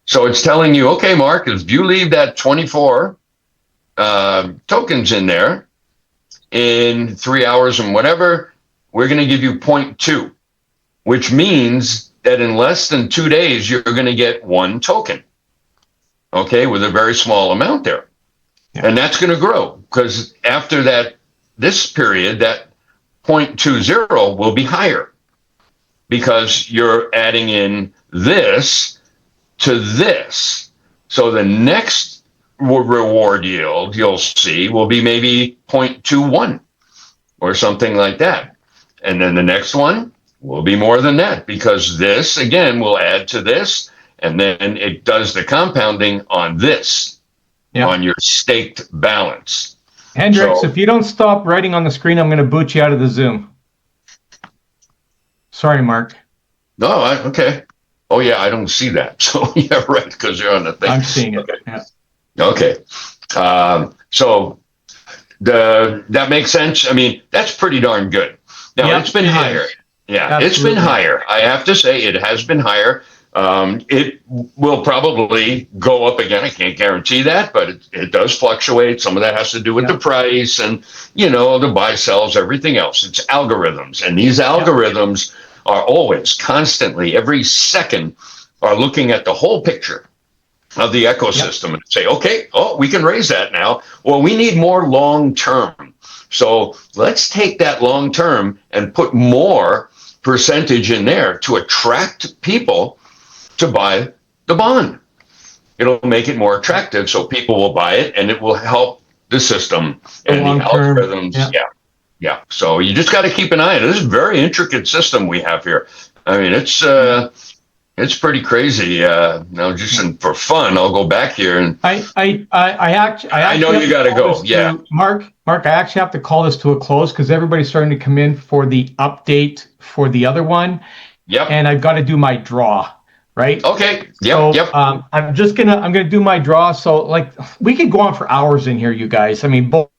So it's telling you, okay, Mark, if you leave that 24 tokens in there, in 3 hours and whatever, we're going to give you 0.2, which means that in less than 2 days, you're going to get 1 token, okay, with a very small amount there. Yeah. And that's going to grow because after this period, that 0.20 will be higher because you're adding in this to this. So the next reward yield you'll see will be maybe 0.21 or something like that, and then the next one will be more than that because this again will add to this, and then it does the compounding on this, on your staked balance. Hendricks, if you don't stop writing on the screen, I'm going to boot you out of the Zoom. Sorry, Mark. No, okay. Oh yeah, I don't see that. So yeah, right, because you're on the thing. I'm seeing it. Okay. Yeah. Okay. So that makes sense. I mean, that's pretty darn good. Now it's been higher. Yeah, absolutely. It's been higher. I have to say it has been higher. It will probably go up again. I can't guarantee that, but it does fluctuate. Some of that has to do with the price and, the buy sells, everything else. It's algorithms. And these algorithms are always constantly, every second, are looking at the whole picture of the ecosystem and say, okay, we can raise that now. Well, we need more long term. So let's take that long term and put more percentage in there to attract people to buy the bond. It'll make it more attractive so people will buy it and it will help the system and the algorithms. Yeah. So you just got to keep an eye on it. This is a very intricate system we have here. I mean, it's pretty crazy. Now, just for fun, I'll go back here and I know you got to go. Yeah, Mark, I actually have to call this to a close because everybody's starting to come in for the update for the other one. Yep. And I've got to do my draw. Right. Okay. Yep. So, I'm gonna do my draw. So we could go on for hours in here, you guys. I mean, both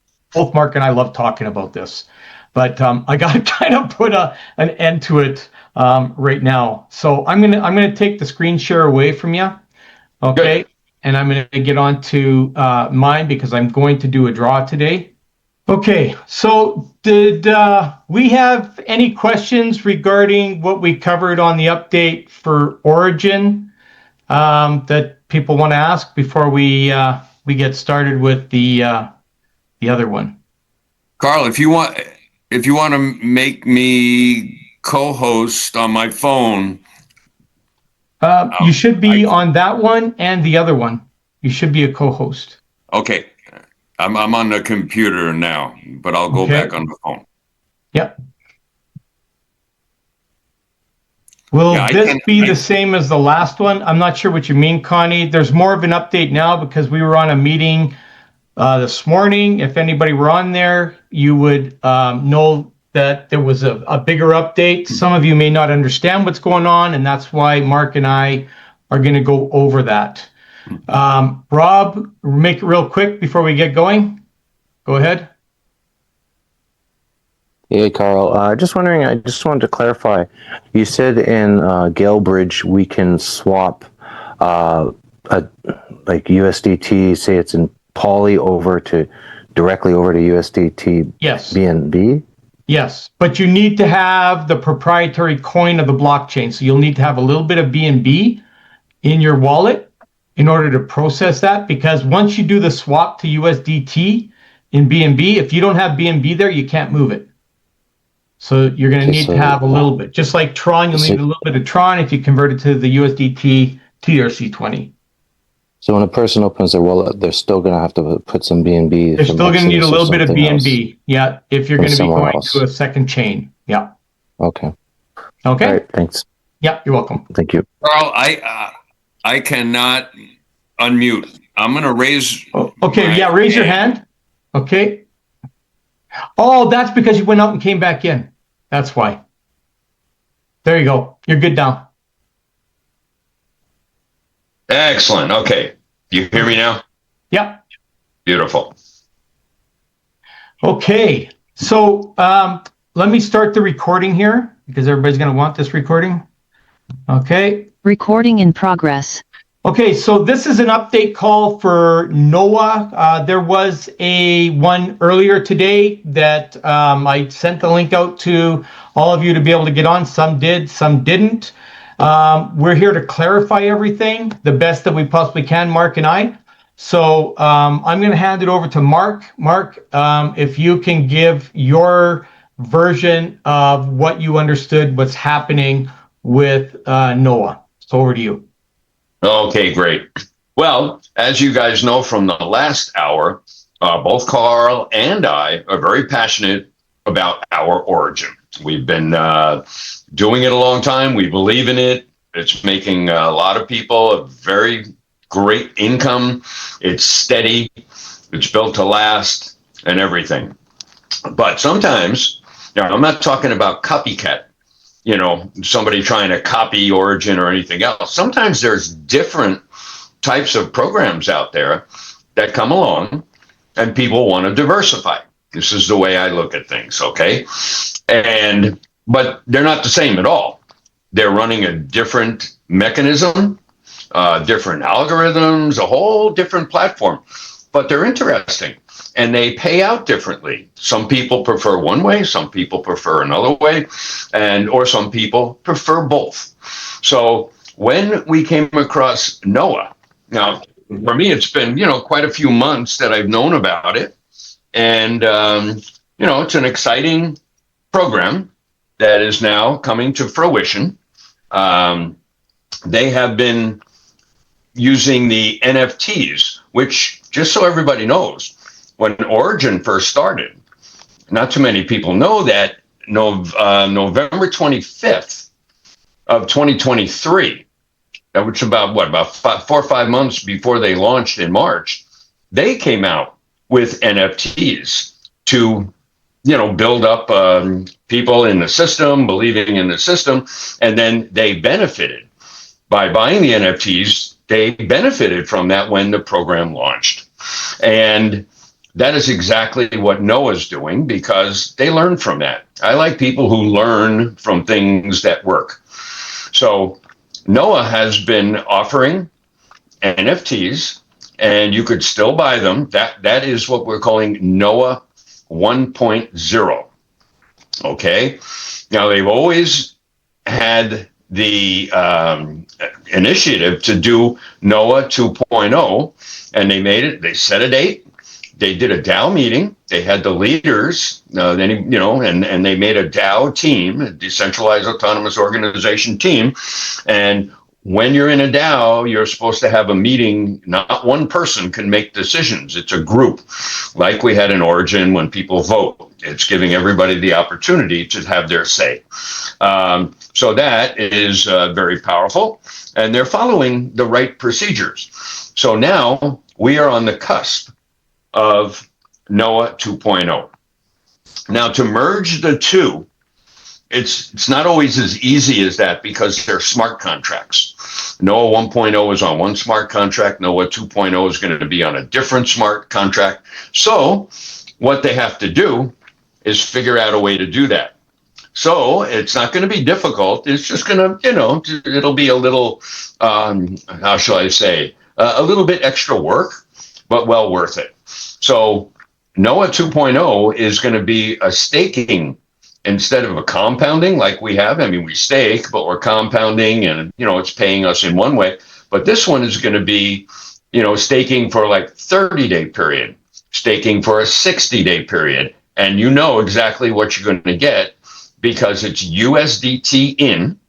Mark and I love talking about this, but I got to kind of put an end to it. Right now. So I'm gonna take the screen share away from you. Okay. Good. And I'm gonna get on to mine because I'm going to do a draw today. Okay, so did we have any questions regarding what we covered on the update for Origin that people want to ask before we get started with the other one? Carl, if you want to make me co-host on my phone, you should be on that one and the other one. You should be a co-host. Okay, I'm on the computer now, but I'll go back on the phone. Yep. Will this be the same as the last one? I'm not sure what you mean, Connie. There's more of an update now because we were on a meeting this morning. If anybody were on there, you would know that there was a bigger update. Some of you may not understand what's going on, and that's why Mark and I are going to go over that. Rob, make it real quick before we get going. Go ahead. Hey, Carl. Just wondering, I just wanted to clarify. You said in Galebridge we can swap like USDT, say it's in Poly, directly over to USDT BNB? Yes, but you need to have the proprietary coin of the blockchain. So you'll need to have a little bit of BNB in your wallet in order to process that, because once you do the swap to USDT, in BNB. If you don't have BNB there, you can't move it. So you're going to need to have a little bit. Just like Tron, you'll need a little bit of Tron if you convert it to the USDT TRC20. So when a person opens their wallet, they're still going to have to put some BNB. They're still going to need a little bit of BNB. Yeah, if you're going to be going to a second chain. Yeah. Okay. Okay. All right. Thanks. Yeah, you're welcome. Thank you. Carl, I cannot unmute. I'm going to raise. Okay. Yeah. Raise your hand. Okay. Oh, that's because you went out and came back in. That's why. There you go. You're good now. Excellent. Okay. You hear me now? Yep. Beautiful. Okay. So let me start the recording here because everybody's going to want this recording. Okay. Recording in progress. Okay, so this is an update call for NOAA. There was one earlier today that I sent the link out to all of you to be able to get on. Some did, some didn't. We're here to clarify everything the best that we possibly can, Mark and I. So I'm going to hand it over to Mark. Mark, if you can give your version of what you understood, what's happening with NOAA. So over to you. Okay, great. Well, as you guys know from the last hour, both Carl and I are very passionate about our origin. We've been doing it a long time. We believe in it. It's making a lot of people a very great income. It's steady. It's built to last and everything. But sometimes, I'm not talking about copycat. Somebody trying to copy origin or anything else. Sometimes there's different types of programs out there that come along and people want to diversify. This is the way I look at things, okay? But they're not the same at all. They're running a different mechanism, different algorithms, a whole different platform, but they're interesting. And they pay out differently. Some people prefer one way, some people prefer another way, or some people prefer both. So when we came across NOAA, now for me it's been quite a few months that I've known about it, and it's an exciting program that is now coming to fruition. They have been using the NFTs, which, just so everybody knows, when Origin first started, not too many people know that November 25th of 2023, which is about 4 or 5 months before they launched in March, they came out with NFTs to, build up people in the system, believing in the system, and then they benefited by buying the NFTs. They benefited from that when the program launched. And that is exactly what NOAA's doing because they learn from that. I like people who learn from things that work. So NOAA has been offering NFTs, and you could still buy them. That is what we're calling NOAA 1.0. Okay. Now they've always had the initiative to do NOAA 2.0, and they set a date. They did a DAO meeting. They had the leaders, and they made a DAO team, a decentralized autonomous organization team. And when you're in a DAO, you're supposed to have a meeting. Not one person can make decisions. It's a group, like we had in Origin when people vote. It's giving everybody the opportunity to have their say. So that is very powerful, and they're following the right procedures. So now we are on the cusp of NOAA 2.0. Now, to merge the two, it's not always as easy as that because they're smart contracts. NOAA 1.0 is on one smart contract. NOAA 2.0 is going to be on a different smart contract. So what they have to do is figure out a way to do that. So it's not going to be difficult. It's just going to, it'll be a little, how shall I say, a little bit extra work, but well worth it. So NOAA 2.0 is going to be a staking instead of a compounding like we have. I mean, we stake, but we're compounding and, it's paying us in one way. But this one is going to be, staking for like 30-day period, staking for a 60-day period. And you know exactly what you're going to get because it's USDT in,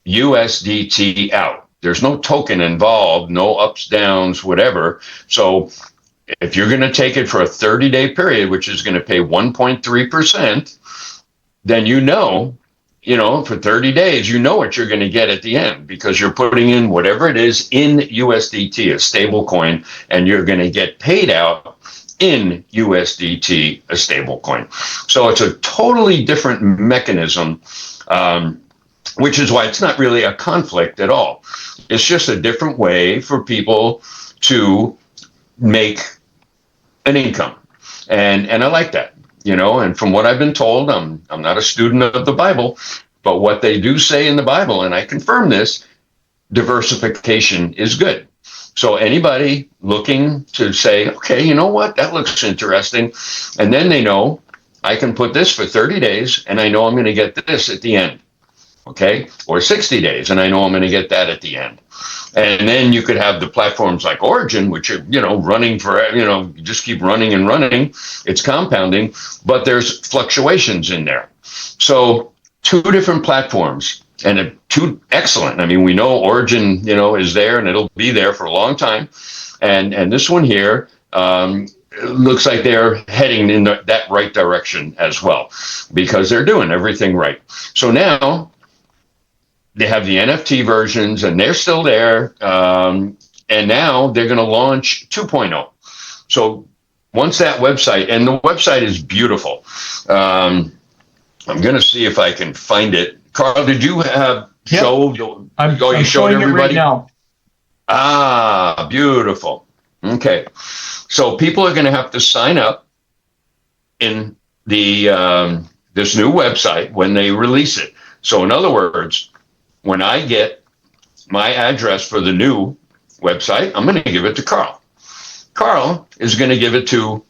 USDT out. There's no token involved, no ups, downs, whatever. So if you're going to take it for a 30-day period, which is going to pay 1.3%, then you know, for 30 days, you know what you're going to get at the end because you're putting in whatever it is in USDT, a stable coin, and you're going to get paid out in USDT, a stable coin. So it's a totally different mechanism, which is why it's not really a conflict at all. It's just a different way for people to make an income. And I like that, and from what I've been told, I'm not a student of the Bible, but what they do say in the Bible, and I confirm this, diversification is good. So anybody looking to say, okay, you know what, that looks interesting. And then they know I can put this for 30 days and I know I'm going to get this at the end. Okay. Or 60 days. And I know I'm going to get that at the end. And then you could have the platforms like Origin, which are, running for, you just keep running and running. It's compounding, but there's fluctuations in there. So 2 different platforms. And two excellent. I mean, we know Origin, is there and it'll be there for a long time. And this one here looks like they're heading in that right direction as well, because they're doing everything right. So now they have the NFT versions and they're still there. And now they're going to launch 2.0. So once that website, and the website is beautiful. I'm going to see if I can find it. Carl, did you show? I'm you showed showing everybody? it right now. Ah, beautiful. Okay, so people are going to have to sign up in the this new website when they release it. So in other words, when I get my address for the new website, I'm going to give it to Carl. Carl is going to give it to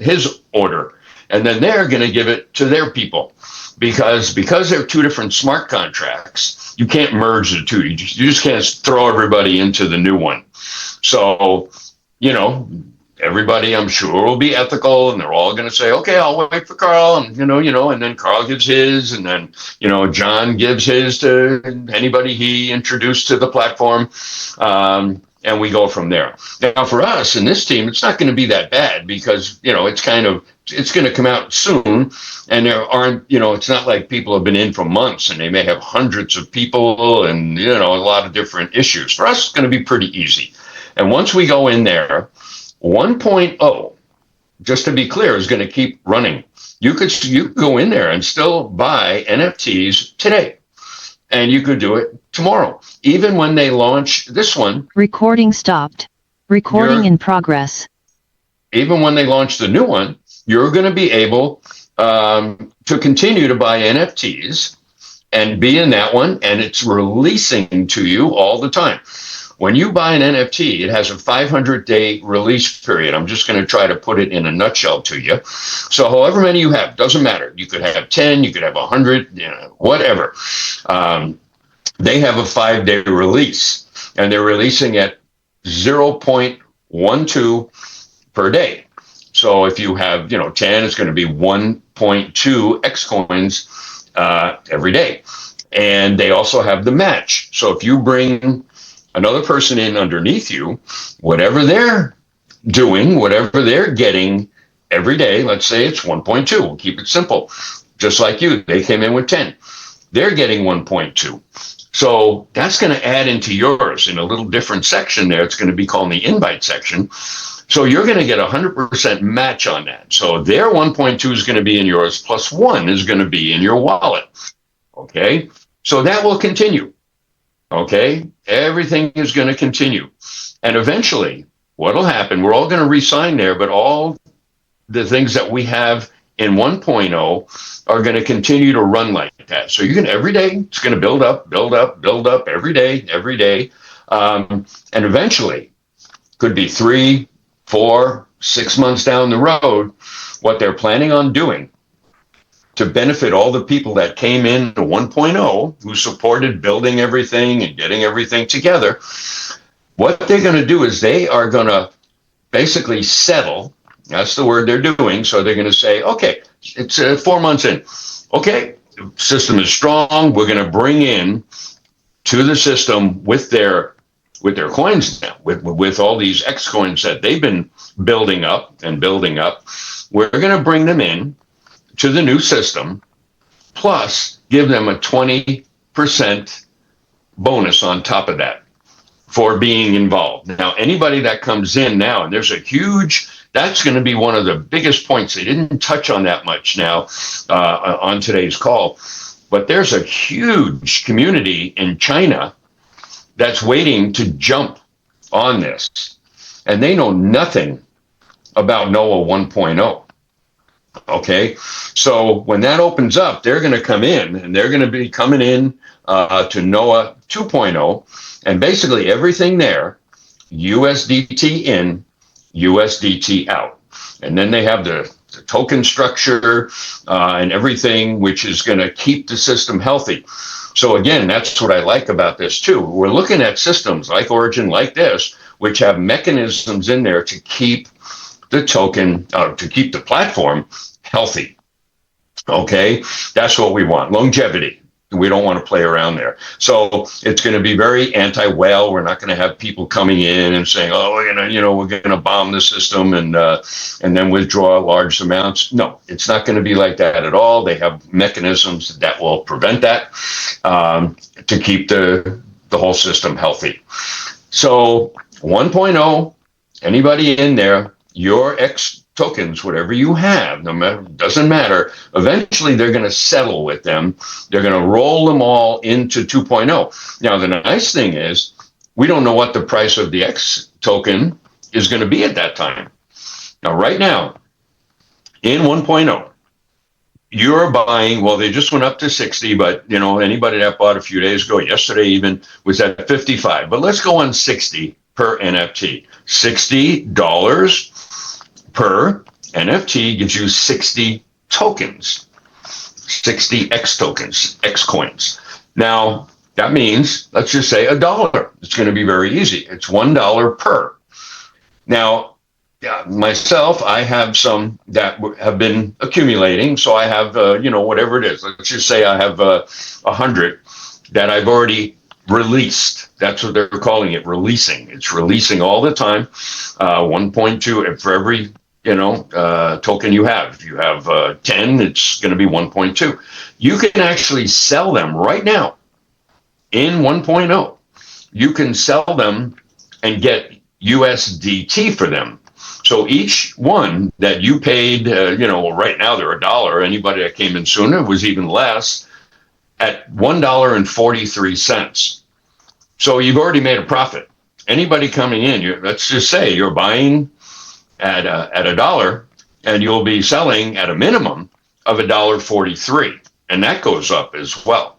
his order, and then they're going to give it to their people. Because they're 2 different smart contracts, you can't merge the 2. You just can't throw everybody into the new one. So, everybody I'm sure will be ethical, and they're all going to say, okay, I'll wait for Carl, and and then Carl gives his, and then John gives his to anybody he introduced to the platform, and we go from there. Now, for us in this team, it's not going to be that bad because it's going to come out soon, and there aren't, it's not like people have been in for months and they may have hundreds of people and, a lot of different issues. For us, it's going to be pretty easy. And once we go in there, 1.0, just to be clear, is going to keep running. You could go in there and still buy NFTs today, and you could do it tomorrow. Even when they launch this one. Recording stopped. Recording in progress. Even when they launch the new one, you're going to be able to continue to buy NFTs and be in that one, and it's releasing to you all the time. When you buy an NFT, it has a 500-day release period. I'm just going to try to put it in a nutshell to you. So however many you have, doesn't matter. You could have 10, you could have 100, whatever. They have a 5-day release, and they're releasing at 0.12 per day. So if you have, 10, it's going to be 1.2 X coins every day. And they also have the match. So if you bring another person in underneath you, whatever they're doing, whatever they're getting every day, let's say it's 1.2. We'll keep it simple. Just like you, they came in with 10. They're getting 1.2. So that's going to add into yours in a little different section there. It's going to be called the invite section. So you're going to get 100% match on that. So their 1.2 is going to be in yours, plus 1 is going to be in your wallet. Okay. So that will continue. Okay. Everything is going to continue. And eventually, what will happen, we're all going to re-sign there, but all the things that we have in 1.0 are going to continue to run like that. So you can, every day, it's going to build up every day. And eventually, could be 3, 4, 6 months down the road, what they're planning on doing to benefit all the people that came in to 1.0, who supported building everything and getting everything together. What they're going to do is they are going to basically settle That's the word they're doing. So they're going to say, okay, it's 4 months in. Okay, system is strong. We're going to bring in to the system with their coins now, with all these X coins that they've been building up. We're going to bring them in to the new system, plus give them a 20% bonus on top of that for being involved. Now, anybody that comes in now, and there's that's going to be one of the biggest points. They didn't touch on that much now on today's call, but there's a huge community in China that's waiting to jump on this. And they know nothing about NOAA 1.0. Okay, so when that opens up, they're going to come in, and they're going to be coming in to NOAA 2.0, and basically everything there, USDT in, USDT out. And then they have the token structure and everything, which is going to keep the system healthy. So again, that's what I like about this too. We're looking at systems like Origin, like this, which have mechanisms in there to keep the token, to keep the platform healthy. Okay, that's what we want. Longevity. We don't want to play around there. So it's going to be very anti-whale. We're not going to have people coming in and saying, "Oh, we're going to bomb the system and then withdraw large amounts." No, it's not going to be like that at all. They have mechanisms that will prevent that to keep the whole system healthy. So 1.0, anybody in there, your X tokens, whatever you have, doesn't matter. Eventually, they're going to settle with them. They're going to roll them all into 2.0. Now, the nice thing is, we don't know what the price of the X token is going to be at that time. Now, right now, in 1.0, you're buying, well, they just went up to 60, but anybody that bought a few days ago, yesterday even, was at 55. But let's go on 60 per NFT. $60 per NFT gives you 60 tokens, 60 X tokens, X coins. Now, that means, let's just say $1. It's going to be very easy. It's $1 per. Now, myself, I have some that have been accumulating. So I have, whatever it is. Let's just say I have 100 that I've already released. That's what they're calling it, releasing. It's releasing all the time. 1.2 for every token you have. If you have 10, it's going to be 1.2. You can actually sell them right now in 1.0. You can sell them and get USDT for them. So each one that you paid, right now they're $1. Anybody that came in sooner was even less at $1.43. So you've already made a profit. Anybody coming in, let's just say you're buying at $1, and you'll be selling at a minimum of $1.43, and that goes up as well,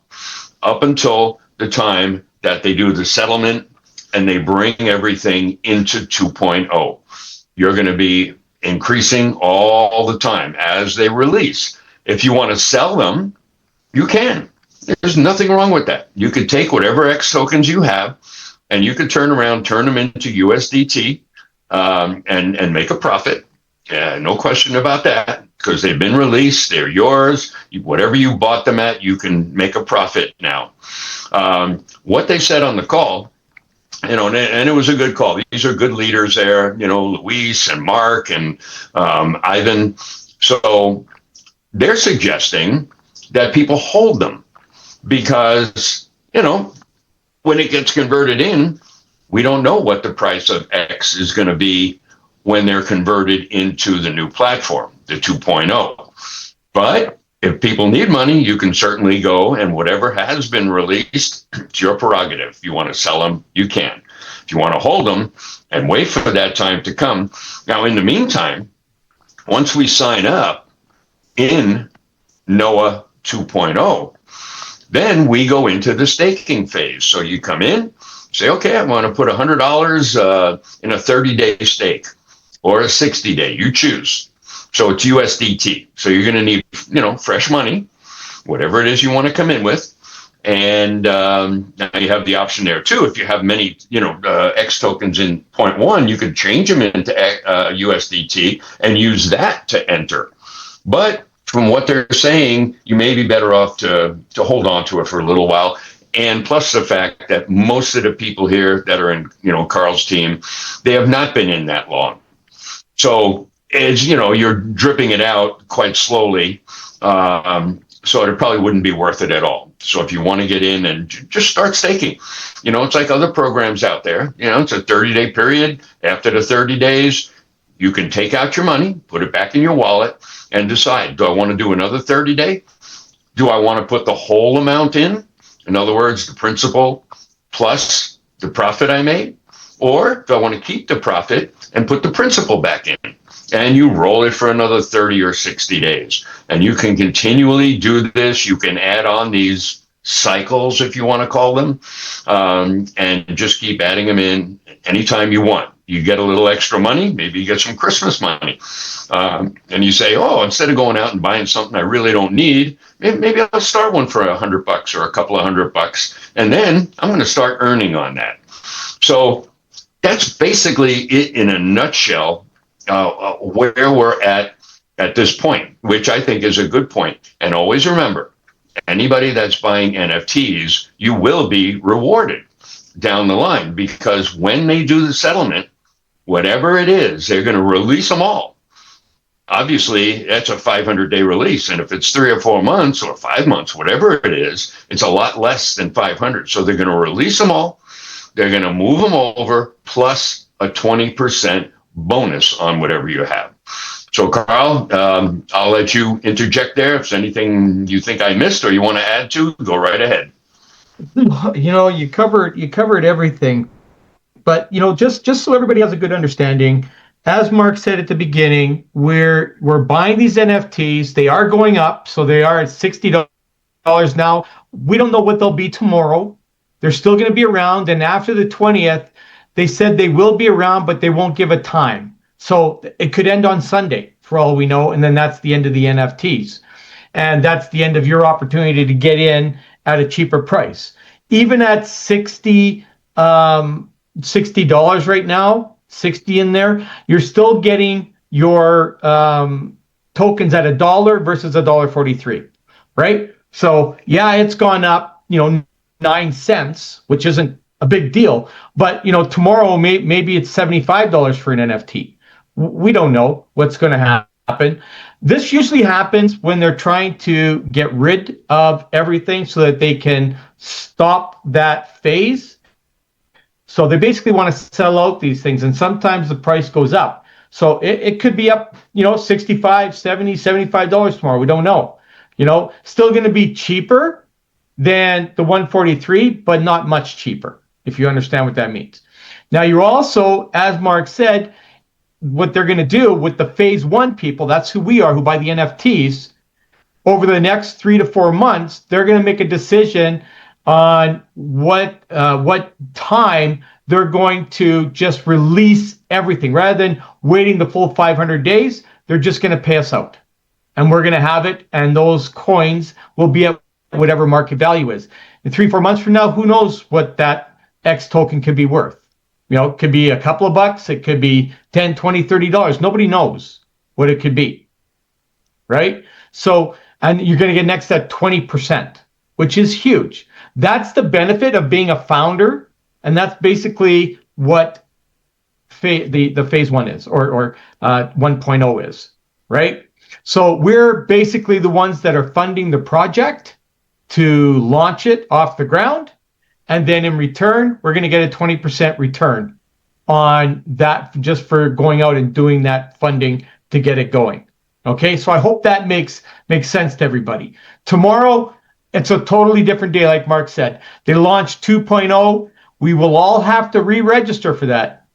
up until the time that they do the settlement and they bring everything into 2.0. You're going to be increasing all the time as they release. If you want to sell them, you can. There's nothing wrong with that. You could take whatever X tokens you have, and you could turn them into USDT. And make a profit. No question about that, because they've been released. They're yours. Whatever you bought them at, you can make a profit now. What they said on the call, and it was a good call. These are good leaders there, Luis and Mark and Ivan. So they're suggesting that people hold them because, when it gets converted in, we don't know what the price of X is going to be when they're converted into the new platform, the 2.0. But if people need money, you can certainly go, and whatever has been released, it's your prerogative. If you want to sell them, you can. If you want to hold them and wait for that time to come. Now, in the meantime, once we sign up in NOAA 2.0, then we go into the staking phase. So you come in, say, okay, I want to put $100 in a 30-day stake or a 60-day. You choose. So it's USDT. So you're going to need, fresh money, whatever it is you want to come in with. And now you have the option there too. If you have many, X tokens in point one, you could change them into USDT and use that to enter. But from what they're saying, you may be better off to hold on to it for a little while. And plus the fact that most of the people here that are in, Carl's team, they have not been in that long. So as you're dripping it out quite slowly. So it probably wouldn't be worth it at all. So if you want to get in and just start staking, it's like other programs out there. It's a 30-day period. After the 30 days, you can take out your money, put it back in your wallet, and decide, do I want to do another 30-day? Do I want to put the whole amount in? In other words, the principal plus the profit I made? Or do I want to keep the profit and put the principal back in? And you roll it for another 30 or 60 days. And you can continually do this. You can add on these cycles, if you want to call them, and just keep adding them in anytime you want. You get a little extra money, maybe you get some Christmas money. And you say, instead of going out and buying something I really don't need, maybe I'll start one for $100 or a couple of $100. And then I'm going to start earning on that. So that's basically it in a nutshell. Where we're at this point, which I think is a good point. And always remember, anybody that's buying NFTs, you will be rewarded down the line, because when they do the settlement, whatever it is, they're going to release them all. Obviously, that's a 500-day release. And if it's 3 or 4 months or 5 months, whatever it is, it's a lot less than 500. So they're going to release them all. They're going to move them over plus a 20% bonus on whatever you have. So Carl, I'll let you interject there. If there's anything you think I missed or you want to add to, go right ahead. You covered everything, but just so everybody has a good understanding, as Mark said at the beginning, we're buying these NFTs. They are going up, so they are at $60 now. We don't know what they'll be tomorrow. They're still going to be around, and after the 20th, they said they will be around, but they won't give a time. So it could end on Sunday, for all we know, and then that's the end of the NFTs. And that's the end of your opportunity to get in at a cheaper price. Even at $60 right now, 60 in there, you're still getting your tokens at $1 versus $1.43, right? So yeah, it's gone up, 9 cents, which isn't a big deal, but tomorrow maybe it's $75 for an NFT. We don't know what's going to happen. This usually happens when they're trying to get rid of everything so that they can stop that phase. So they basically want to sell out these things, and sometimes the price goes up. So it could be up, $65, $70, $75 tomorrow. We don't know. Still going to be cheaper than the 143, but not much cheaper, if you understand what that means. Now, you're also, as Mark said, what they're going to do with the phase one people, that's who we are, who buy the NFTs, over the next 3 to 4 months, they're going to make a decision on what time they're going to just release everything. Rather than waiting the full 500 days, they're just going to pay us out. And we're going to have it, and those coins will be at whatever market value is. In 3-4 months from now, who knows what that X token could be worth? It could be a couple of bucks. It could be $10, $20, $30. Nobody knows what it could be, right? So, and you're going to get next at 20%, which is huge. That's the benefit of being a founder, and that's basically what the phase one is, or 1.0 is, right? So we're basically the ones that are funding the project to launch it off the ground. And then in return, we're going to get a 20% return on that just for going out and doing that funding to get it going. Okay, so I hope that makes sense to everybody. Tomorrow, it's a totally different day, like Mark said. They launched 2.0. We will all have to re-register for that,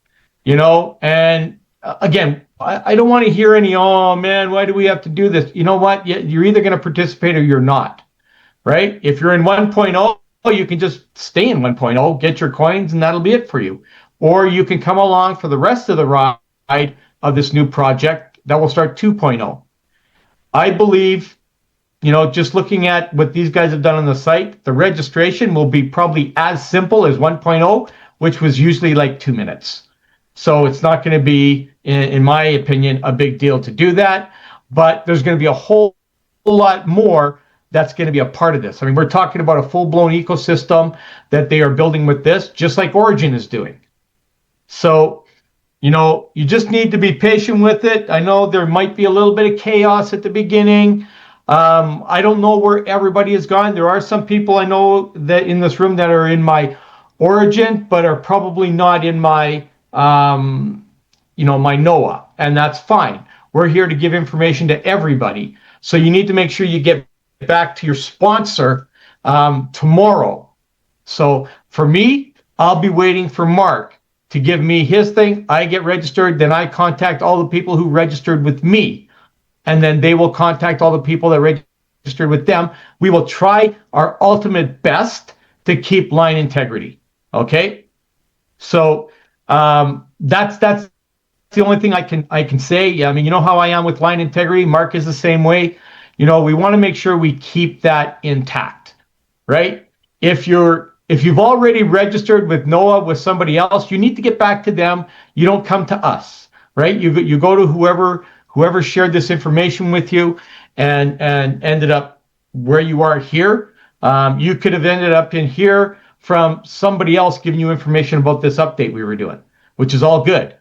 and again, I don't want to hear any, oh man, why do we have to do this? You know what? You're either going to participate or you're not, right? If you're in 1.0, you can just stay in 1.0, get your coins, and that'll be it for you. Or you can come along for the rest of the ride of this new project that will start 2.0. I believe just looking at what these guys have done on the site, the registration will be probably as simple as 1.0, which was usually like 2 minutes. So it's not going to be, in my opinion, a big deal to do that. But there's going to be a whole lot more that's going to be a part of this. I mean, we're talking about a full-blown ecosystem that they are building with this, just like Origin is doing. So, you just need to be patient with it. I know there might be a little bit of chaos at the beginning. I don't know where everybody has gone. There are some people I know that in this room that are in my Origin, but are probably not in my, my NOAA, and that's fine. We're here to give information to everybody. So you need to make sure you get back to your sponsor tomorrow. So for me, I'll be waiting for Mark to give me his thing. I get registered, then I contact all the people who registered with me. And then they will contact all the people that registered with them. We will try our ultimate best to keep line integrity. Okay? So that's the only thing I can say. I mean, you know how I am with line integrity. Mark is the same way. We want to make sure we keep that intact, right? If you've already registered with NOAA with somebody else, you need to get back to them. You don't come to us, right? You go to whoever shared this information with you and ended up where you are here. You could have ended up in here from somebody else giving you information about this update we were doing, which is all good,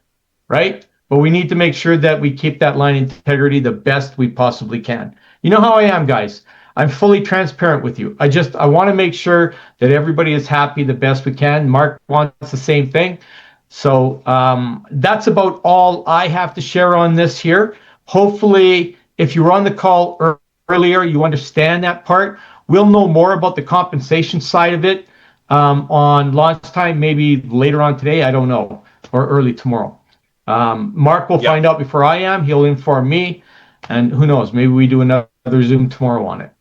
right? But we need to make sure that we keep that line integrity the best we possibly can. You know how I am, guys. I'm fully transparent with you. I want to make sure that everybody is happy the best we can. Mark wants the same thing. So that's about all I have to share on this here. Hopefully, if you were on the call earlier, you understand that part. We'll know more about the compensation side of it on launch time, maybe later on today, I don't know, or early tomorrow. Mark will find out before I am. He'll inform me, and who knows, maybe we do another Zoom tomorrow on it.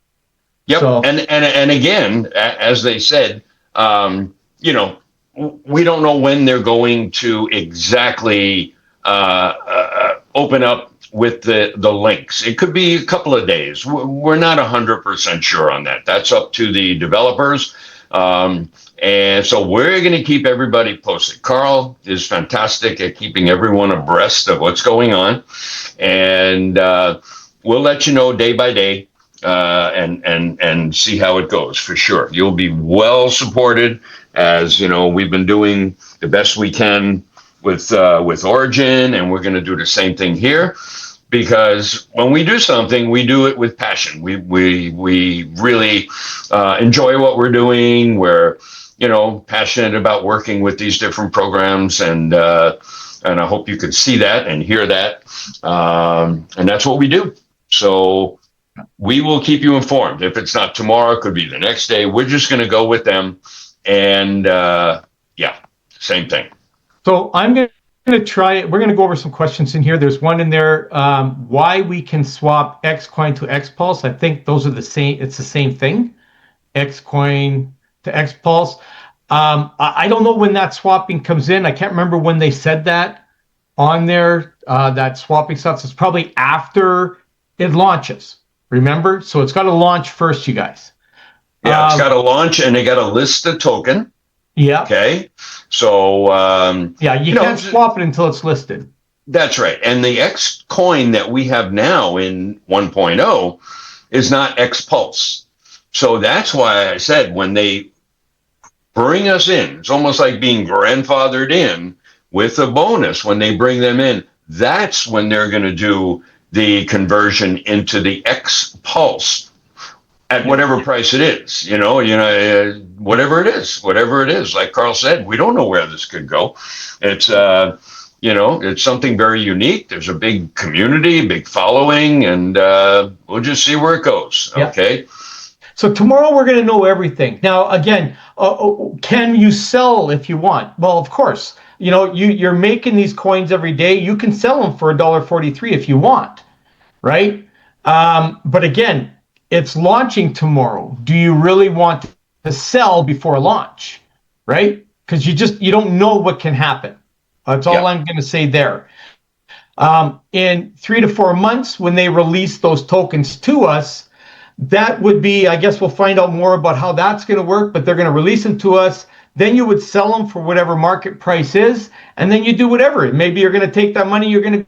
Yep. So, and again, as they said, we don't know when they're going to exactly open up with the links. It could be a couple of days. We're not 100% sure on that. That's up to the developers. And so we're going to keep everybody posted. Carl is fantastic at keeping everyone abreast of what's going on. And we'll let you know day by day and see how it goes for sure. You'll be well supported, as we've been doing the best we can with Origin, and we're going to do the same thing here. Because when we do something, we do it with passion. We really enjoy what we're doing. We're passionate about working with these different programs, and I hope you could see that and hear that. And that's what we do. So we will keep you informed. If it's not tomorrow, it could be the next day. We're just going to go with them, and same thing. So I'm going to try it. We're going to go over some questions in here. There's one in there, why we can swap Xcoin to XPulse. I think those are the same. It's the same thing, Xcoin to XPulse. I don't know when that swapping comes in. I can't remember when they said that on there, that swapping stuff. It's probably after it launches. Remember? So it's got to launch first, you guys. Yeah, it's got to launch, and they got to list the token. Yeah. Okay. So you can't swap it until it's listed. That's right. And the X coin that we have now in 1.0 is not XPulse. So that's why I said when they bring us in, it's almost like being grandfathered in with a bonus. When they bring them in, that's when they're going to do the conversion into the XPulse. At whatever price it is, whatever it is, like Carl said, we don't know where this could go. It's, it's something very unique. There's a big community, big following, and we'll just see where it goes. Yeah. Okay. So tomorrow we're going to know everything. Now, again, can you sell if you want? Well, of course, you're making these coins every day. You can sell them for $1.43 if you want, right? But again, it's launching tomorrow. Do you really want to sell before launch, right? Because you don't know what can happen. That's all I'm going to say there. In 3 to 4 months, when they release those tokens to us, that would be, I guess we'll find out more about how that's going to work, but they're going to release them to us. Then you would sell them for whatever market price is, and then you do whatever. Maybe you're going to take that money, you're going to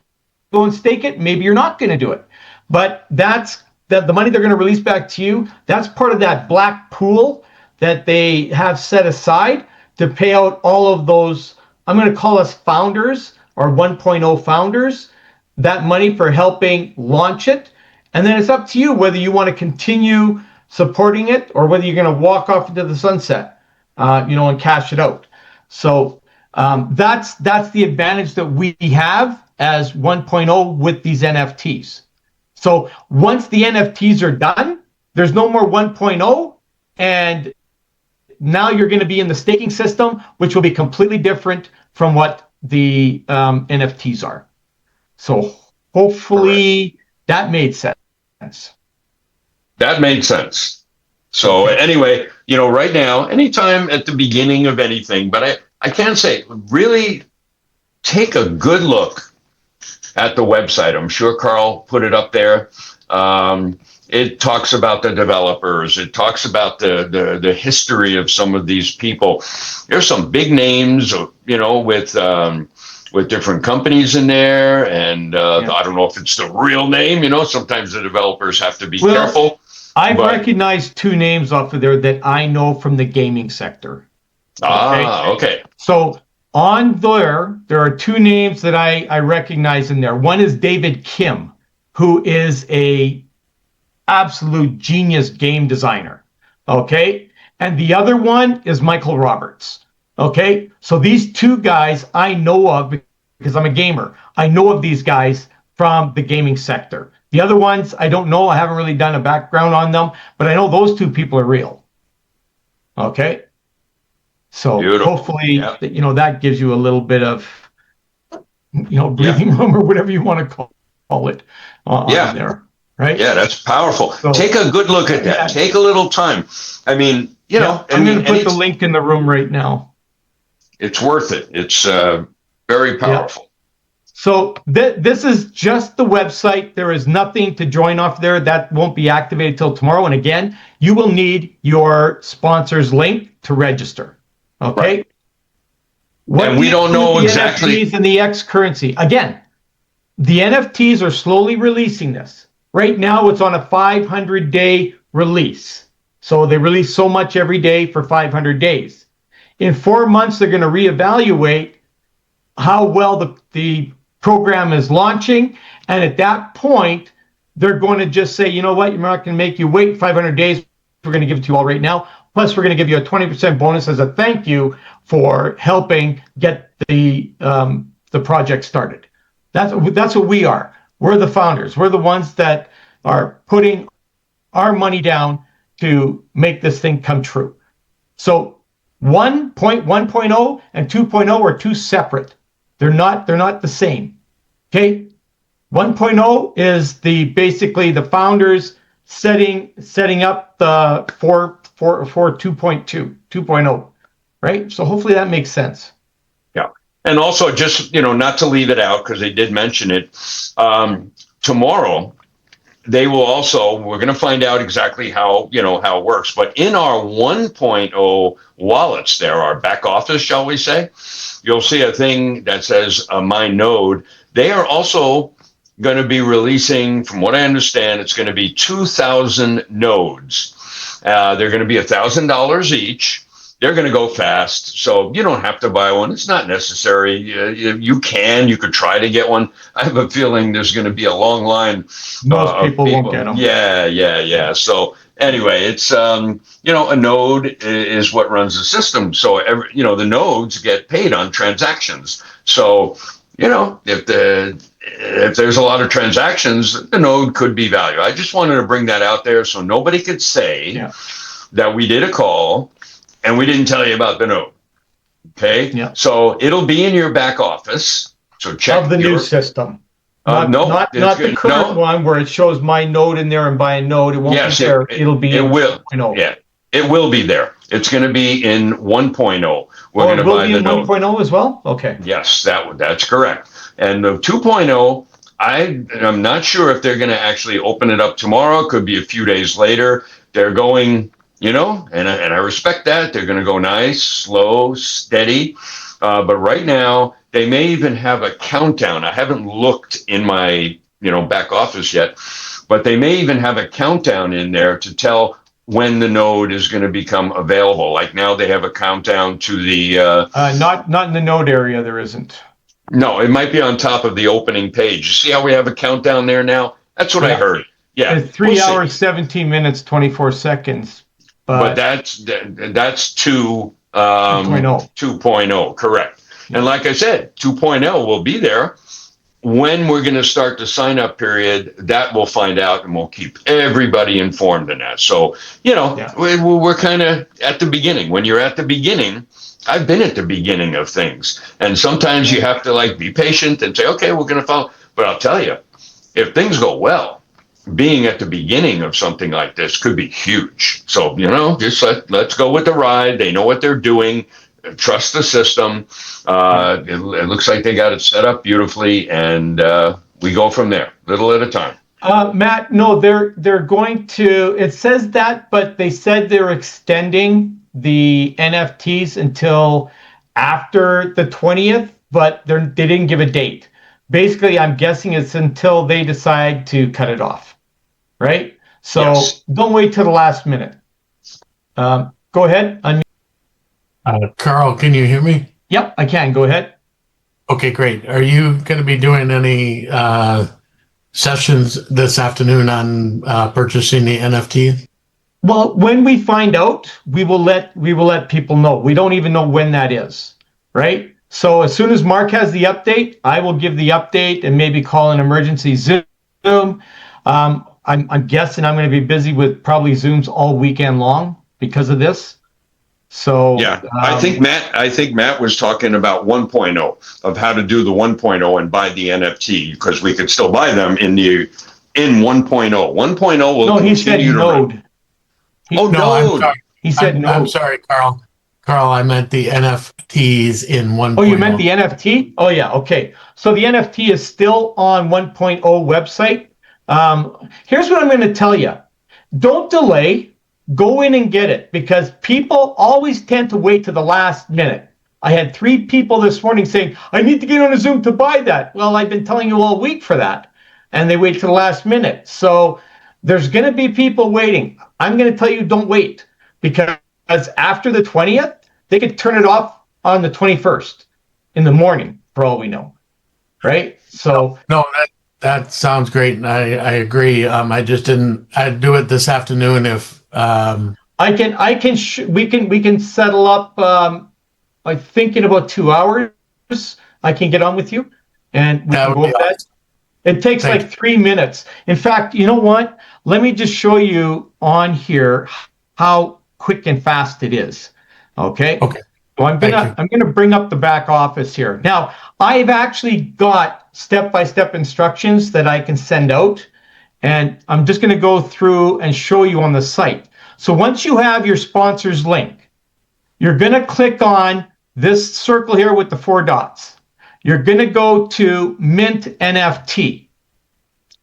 go and stake it. Maybe you're not going to do it. But that's the money they're going to release back to you. That's part of that black pool that they have set aside to pay out all of those, I'm going to call us founders or 1.0 founders, that money for helping launch it. And then it's up to you whether you want to continue supporting it or whether you're going to walk off into the sunset, and cash it out. So that's the advantage that we have as 1.0 with these NFTs. So once the NFTs are done, there's no more 1.0, and now you're going to be in the staking system, which will be completely different from what the NFTs are. So hopefully that made sense. That made sense. So anyway, right now, anytime at the beginning of anything, but I can say, really take a good look at the website. I'm sure Carl put it up there. It talks about the developers. It talks about the history of some of these people. There's some big names, with different companies in there. And I don't know if it's the real name. Sometimes the developers have to be careful. I've recognized two names off of there that I know from the gaming sector. Okay. So on there are two names that I recognize in there. One is David Kim, who is a absolute genius game designer. Okay. And the other one is Michael Roberts. Okay. So these two guys I know of because I'm a gamer. I know of these guys from the gaming sector. The other ones, I don't know. I haven't really done a background on them, but I know those two people are real. Okay. So Beautiful. Hopefully, that gives you a little bit of, breathing room or whatever you want to call it on there. Right. Yeah, that's powerful. So, take a good look at that. Yeah. Take a little time. I mean, I'm going to put the link in the room right now. It's worth it. It's very powerful. Yeah. So this is just the website. There is nothing to join off there. That won't be activated till tomorrow. And again, you will need your sponsor's link to register. Okay. Right. And we don't know exactly. NFTs and the X currency. Again, the NFTs are slowly releasing this. Right now, it's on a 500-day release. So they release so much every day for 500 days. In 4 months, they're going to reevaluate how well the program is launching. And at that point, they're going to just say, you know what, we're not going to make you wait 500 days. We're going to give it to you all right now. Plus, we're going to give you a 20% bonus as a thank you for helping get the project started. That's what we are. We're the founders. We're the ones that are putting our money down to make this thing come true. So 1.1.0 and 2.0 are two separate. They're not the same. Okay? 1.0 is basically the founders setting up the for 2.0, right? So hopefully that makes sense. Yeah. And also just, not to leave it out because they did mention it, tomorrow they will we're going to find out exactly how it works. But in our 1.0 wallets there, our back office, shall we say, you'll see a thing that says My Node. They are also going to be releasing, from what I understand, it's going to be 2,000 nodes. They're going to be $1,000 each. They're going to go fast, so you don't have to buy one. It's not necessary. You could try to get one. I have a feeling there's going to be a long line. Most people won't get them. Yeah. So anyway, it's a node is what runs the system. So the nodes get paid on transactions. So if there's a lot of transactions, the node could be valuable. I just wanted to bring that out there so nobody could say that we did a call and we didn't tell you about the node. Okay. Yeah. So it'll be in your back office. So check of the new system. No, not the current one where it shows My Node in there and buy a node. It won't be there. It'll be. It will. Yeah. It will be there. It's going to be in 1.0. We're going to buy the node. 1.0 as well. Okay. Yes, that's correct. And the 2.0, I'm not sure if they're going to actually open it up tomorrow. Could be a few days later. They're going, and I respect that. They're going to go nice, slow, steady. But right now, they may even have a countdown. I haven't looked in my, back office yet, but they may even have a countdown in there to tell when the node is going to become available. Like now they have a countdown to the... Not in the node area, there isn't. No, it might be on top of the opening page. You see how we have a countdown there now? That's what I heard. Yeah. It's 3 hours, 17 minutes, 24 seconds. But that's 2.0. 2.0, correct. And like I said, 2.0 will be there. When we're going to start the sign up period, that we'll find out, and we'll keep everybody informed in that. So, we're kind of at the beginning. When you're at the beginning, I've been at the beginning of things, and sometimes you have to be patient and say, okay, we're going to follow. But I'll tell you, if things go well, being at the beginning of something like this could be huge. So, just let's go with the ride. They know what they're doing. Trust the system. It looks like they got it set up beautifully, and we go from there, little at a time. Matt, no, they're going to. It says that, but they said they're extending the NFTs until after the 20th, but they didn't give a date. Basically, I'm guessing it's until they decide to cut it off, right? So yes. Don't wait till the last minute. Go ahead. Carl, can you hear me? Yep, I can. Go ahead. Okay, great. Are you going to be doing any sessions this afternoon on purchasing the NFT? Well, when we find out, we will let people know. We don't even know when that is, right? So as soon as Mark has the update, I will give the update and maybe call an emergency Zoom. I'm guessing I'm going to be busy with probably Zooms all weekend long because of this. So yeah, I think Matt was talking about 1.0 of how to do the 1.0 and buy the NFT, because we could still buy them in 1.0. 1.0 will continue to run. Node. He said node. I'm sorry, Carl. Carl, I meant the NFTs in 1.0. Oh, you meant the NFT? Oh, yeah. Okay. So the NFT is still on 1.0 website. Here's what I'm going to tell you. Don't delay. Go in and get it, because people always tend to wait to the last minute. I had 3 people this morning saying, I need to get on a Zoom to buy that. Well, I've been telling you all week for that. And they wait to the last minute. So there's going to be people waiting. I'm going to tell you, don't wait, because after the 20th, they could turn it off on the 21st in the morning, for all we know. Right? So no, that sounds great, and I agree. I just didn't. I'd do it this afternoon if. We can settle up. I think in about 2 hours, I can get on with you, and we can go over that. It takes like 3 minutes. In fact, you know what? Let me just show you on here how quick and fast it is. Okay. Okay. So I'm gonna bring up the back office here. Now, I've actually got step-by-step instructions that I can send out, and I'm just going to go through and show you on the site. So once you have your sponsors link, you're going to click on this circle here with the 4 dots. You're going to go to Mint NFT.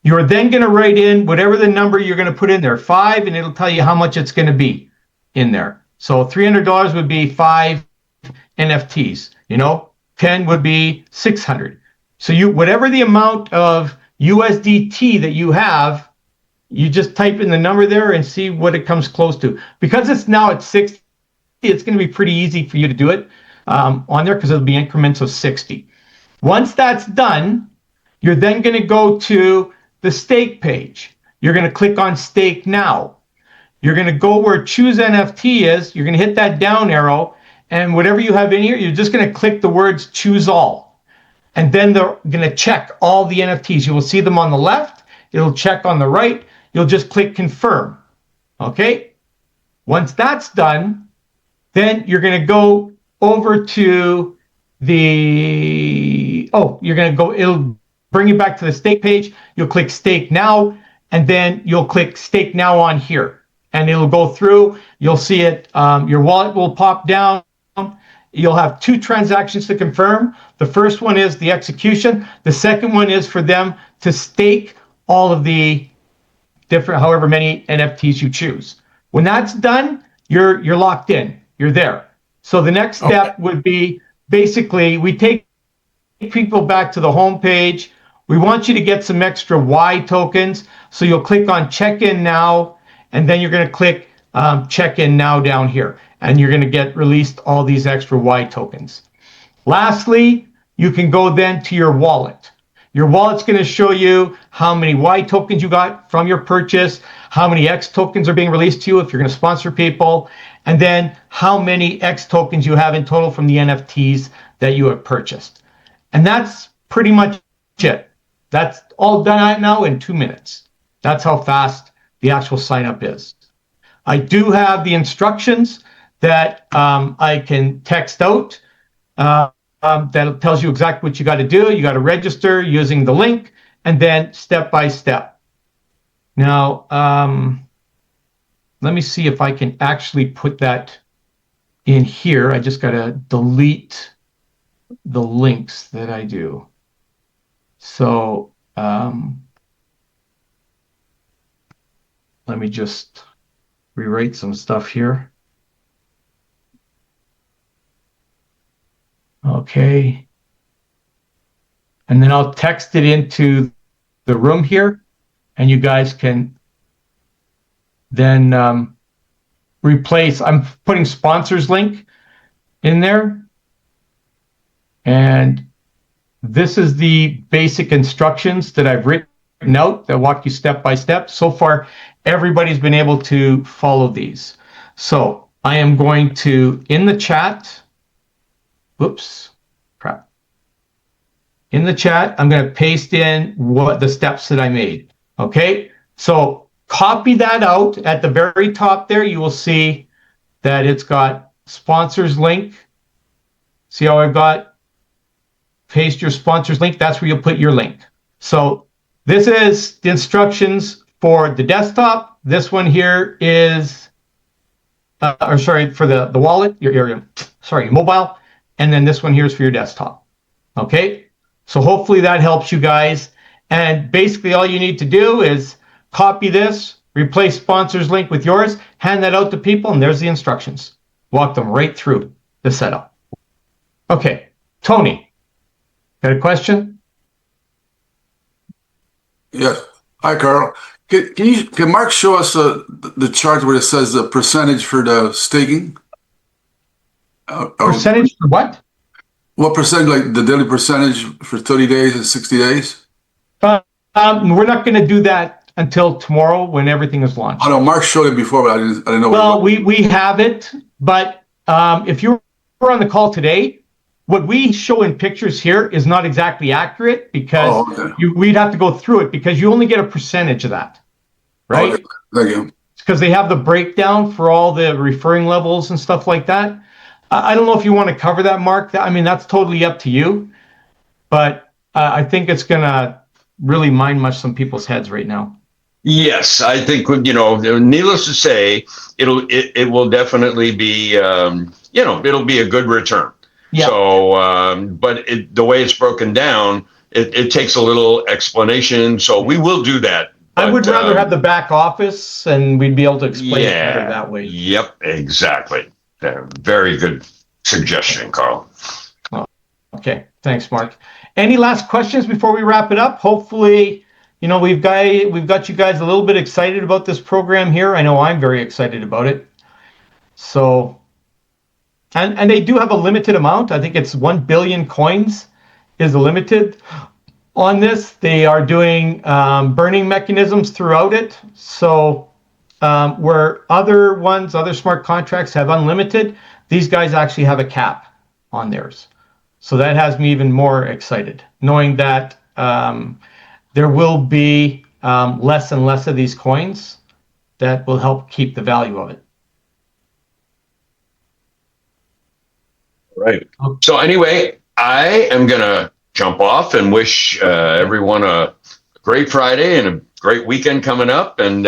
You're then going to write in whatever the number you're going to put in there, 5, and it'll tell you how much it's going to be in there. So $300 would be 5 NFTs. 10 would be 600. So whatever the amount of USDT that you have, you just type in the number there and see what it comes close to. Because it's now at 60, it's going to be pretty easy for you to do it on there, because it'll be increments of 60. Once that's done, you're then going to go to the stake page. You're going to click on stake now. You're going to go where choose NFT is. You're going to hit that down arrow, and whatever you have in here, you're just going to click the words choose all. And then they're going to check all the NFTs. You will see them on the left. It'll check on the right. You'll just click confirm. Okay. Once that's done, then you're going to go over to it'll bring you back to the stake page. You'll click stake now, and then you'll click stake now on here, and it'll go through. You'll see it. Your wallet will pop down, you'll have 2 transactions to confirm. The first one is the execution. The second one is for them to stake all of the different, however many NFTs you choose. When that's done, you're locked in. You're there. So the next step would be, basically, we take people back to the home page. We want you to get some extra Y tokens. So you'll click on check in now, and then you're going to click check in now down here, and you're going to get released all these extra Y tokens. Lastly, you can go then to your wallet. Your wallet's going to show you how many Y tokens you got from your purchase, how many X tokens are being released to you if you're going to sponsor people, and then how many X tokens you have in total from the NFTs that you have purchased. And that's pretty much it. That's all done now in 2 minutes. That's how fast the actual sign up is. I do have the instructions that I can text out. That tells you exactly what you got to do. You got to register using the link, and then step by step. Now, let me see if I can actually put that in here. I just got to delete the links that I do. So let me just rewrite some stuff here. Okay. And then I'll text it into the room here, and you guys can then replace. I'm putting sponsors link in there. And this is the basic instructions that I've written out that walk you step by step. So far, everybody's been able to follow these. So I am going to, in the chat, whoops, crap. In the chat, I'm going to paste in what the steps that I made. Okay, so copy that out. At the very top there, you will see that it's got sponsors link. See how I've got paste your sponsors link? That's where you'll put your link. So this is the instructions for the desktop. This one here is, or sorry, for the wallet, your mobile. And then this one here is for your desktop. Okay, so hopefully that helps you guys. And basically all you need to do is copy this, replace sponsors link with yours, hand that out to people, and there's the instructions. Walk them right through the setup. Okay, Tony, got a question? Yes. Hi, Carl. Can Mark show us the chart where it says the percentage for the staking? Percentage for what? What percentage, like the daily percentage for 30 days and 60 days? We're not going to do that until tomorrow when everything is launched. I know Mark showed it before, but I didn't know. Well, we have it, but if you were on the call today, what we show in pictures here is not exactly accurate because we'd have to go through it because you only get a percentage of that, right? Okay. Thank you. Because they have the breakdown for all the referring levels and stuff like that. I don't know if you want to cover that, Mark. I mean, that's totally up to you, but I think it's going to really mind mush some people's heads right now. Yes, I think, needless to say, it will definitely be, it'll be a good return. Yeah. So, but the way it's broken down, it takes a little explanation. So we will do that. But, I would rather have the back office, and we'd be able to explain it better that way. Yep, exactly. Very good suggestion, Carl. Okay, thanks, Mark. Any last questions before we wrap it up? Hopefully, we've got you guys a little bit excited about this program here. I know I'm very excited about it. So, and they do have a limited amount. I think it's 1 billion coins is limited on this. They are doing burning mechanisms throughout it. So where other smart contracts have unlimited, these guys actually have a cap on theirs. So that has me even more excited, knowing that there will be less and less of these coins that will help keep the value of it. Right. So anyway, I am going to jump off and wish everyone a great Friday and a great weekend coming up, and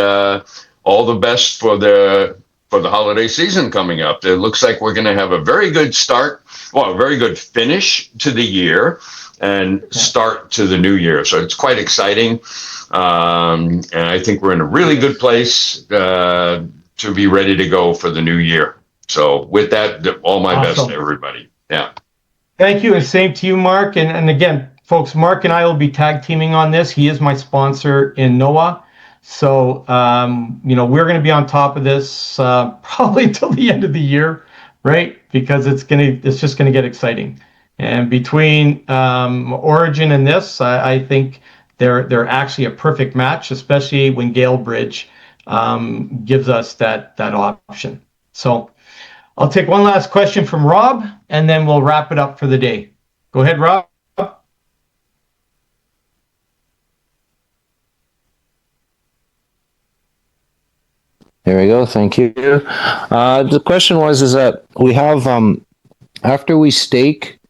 all the best for the for the holiday season coming up. It looks like we're going to have a very good start, well, a very good finish to the year and start to the new year. So it's quite exciting. And I think we're in a really good place to be ready to go for the new year. So with that, all my best to everybody. Yeah. Thank you, and same to you, Mark. And again, folks, Mark and I will be tag teaming on this. He is my sponsor in NOAA. So, we're going to be on top of this probably until the end of the year, right? Because it's just going to get exciting. And between Origin and this, I think they're actually a perfect match, especially when GaleBridge gives us that option. So I'll take one last question from Rob, and then we'll wrap it up for the day. Go ahead, Rob. There we go. Thank you. The question is that we have, after we stake,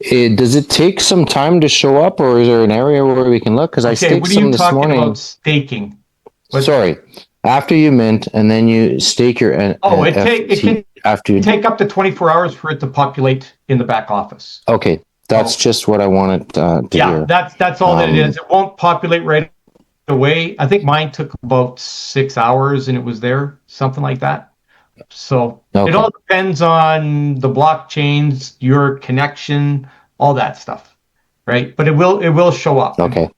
does it take some time to show up, or is there an area where we can look? Because I staked some this morning. What are you talking about staking? Sorry. After you mint and then you stake your NFT, it can take up to 24 hours for it to populate in the back office. Okay. That's just what I wanted to hear. That's all that it is. It won't populate right away. I think mine took about 6 hours and it was there, something like that. So It all depends on the blockchains, your connection, all that stuff, right? But it will show up. Okay.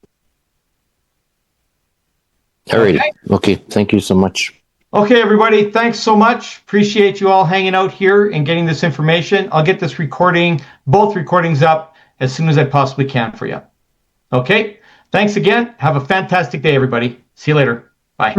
All right. Okay. Thank you so much. Okay, everybody. Thanks so much. Appreciate you all hanging out here and getting this information. I'll get this both recordings up as soon as I possibly can for you. Okay. Thanks again. Have a fantastic day, everybody. See you later. Bye.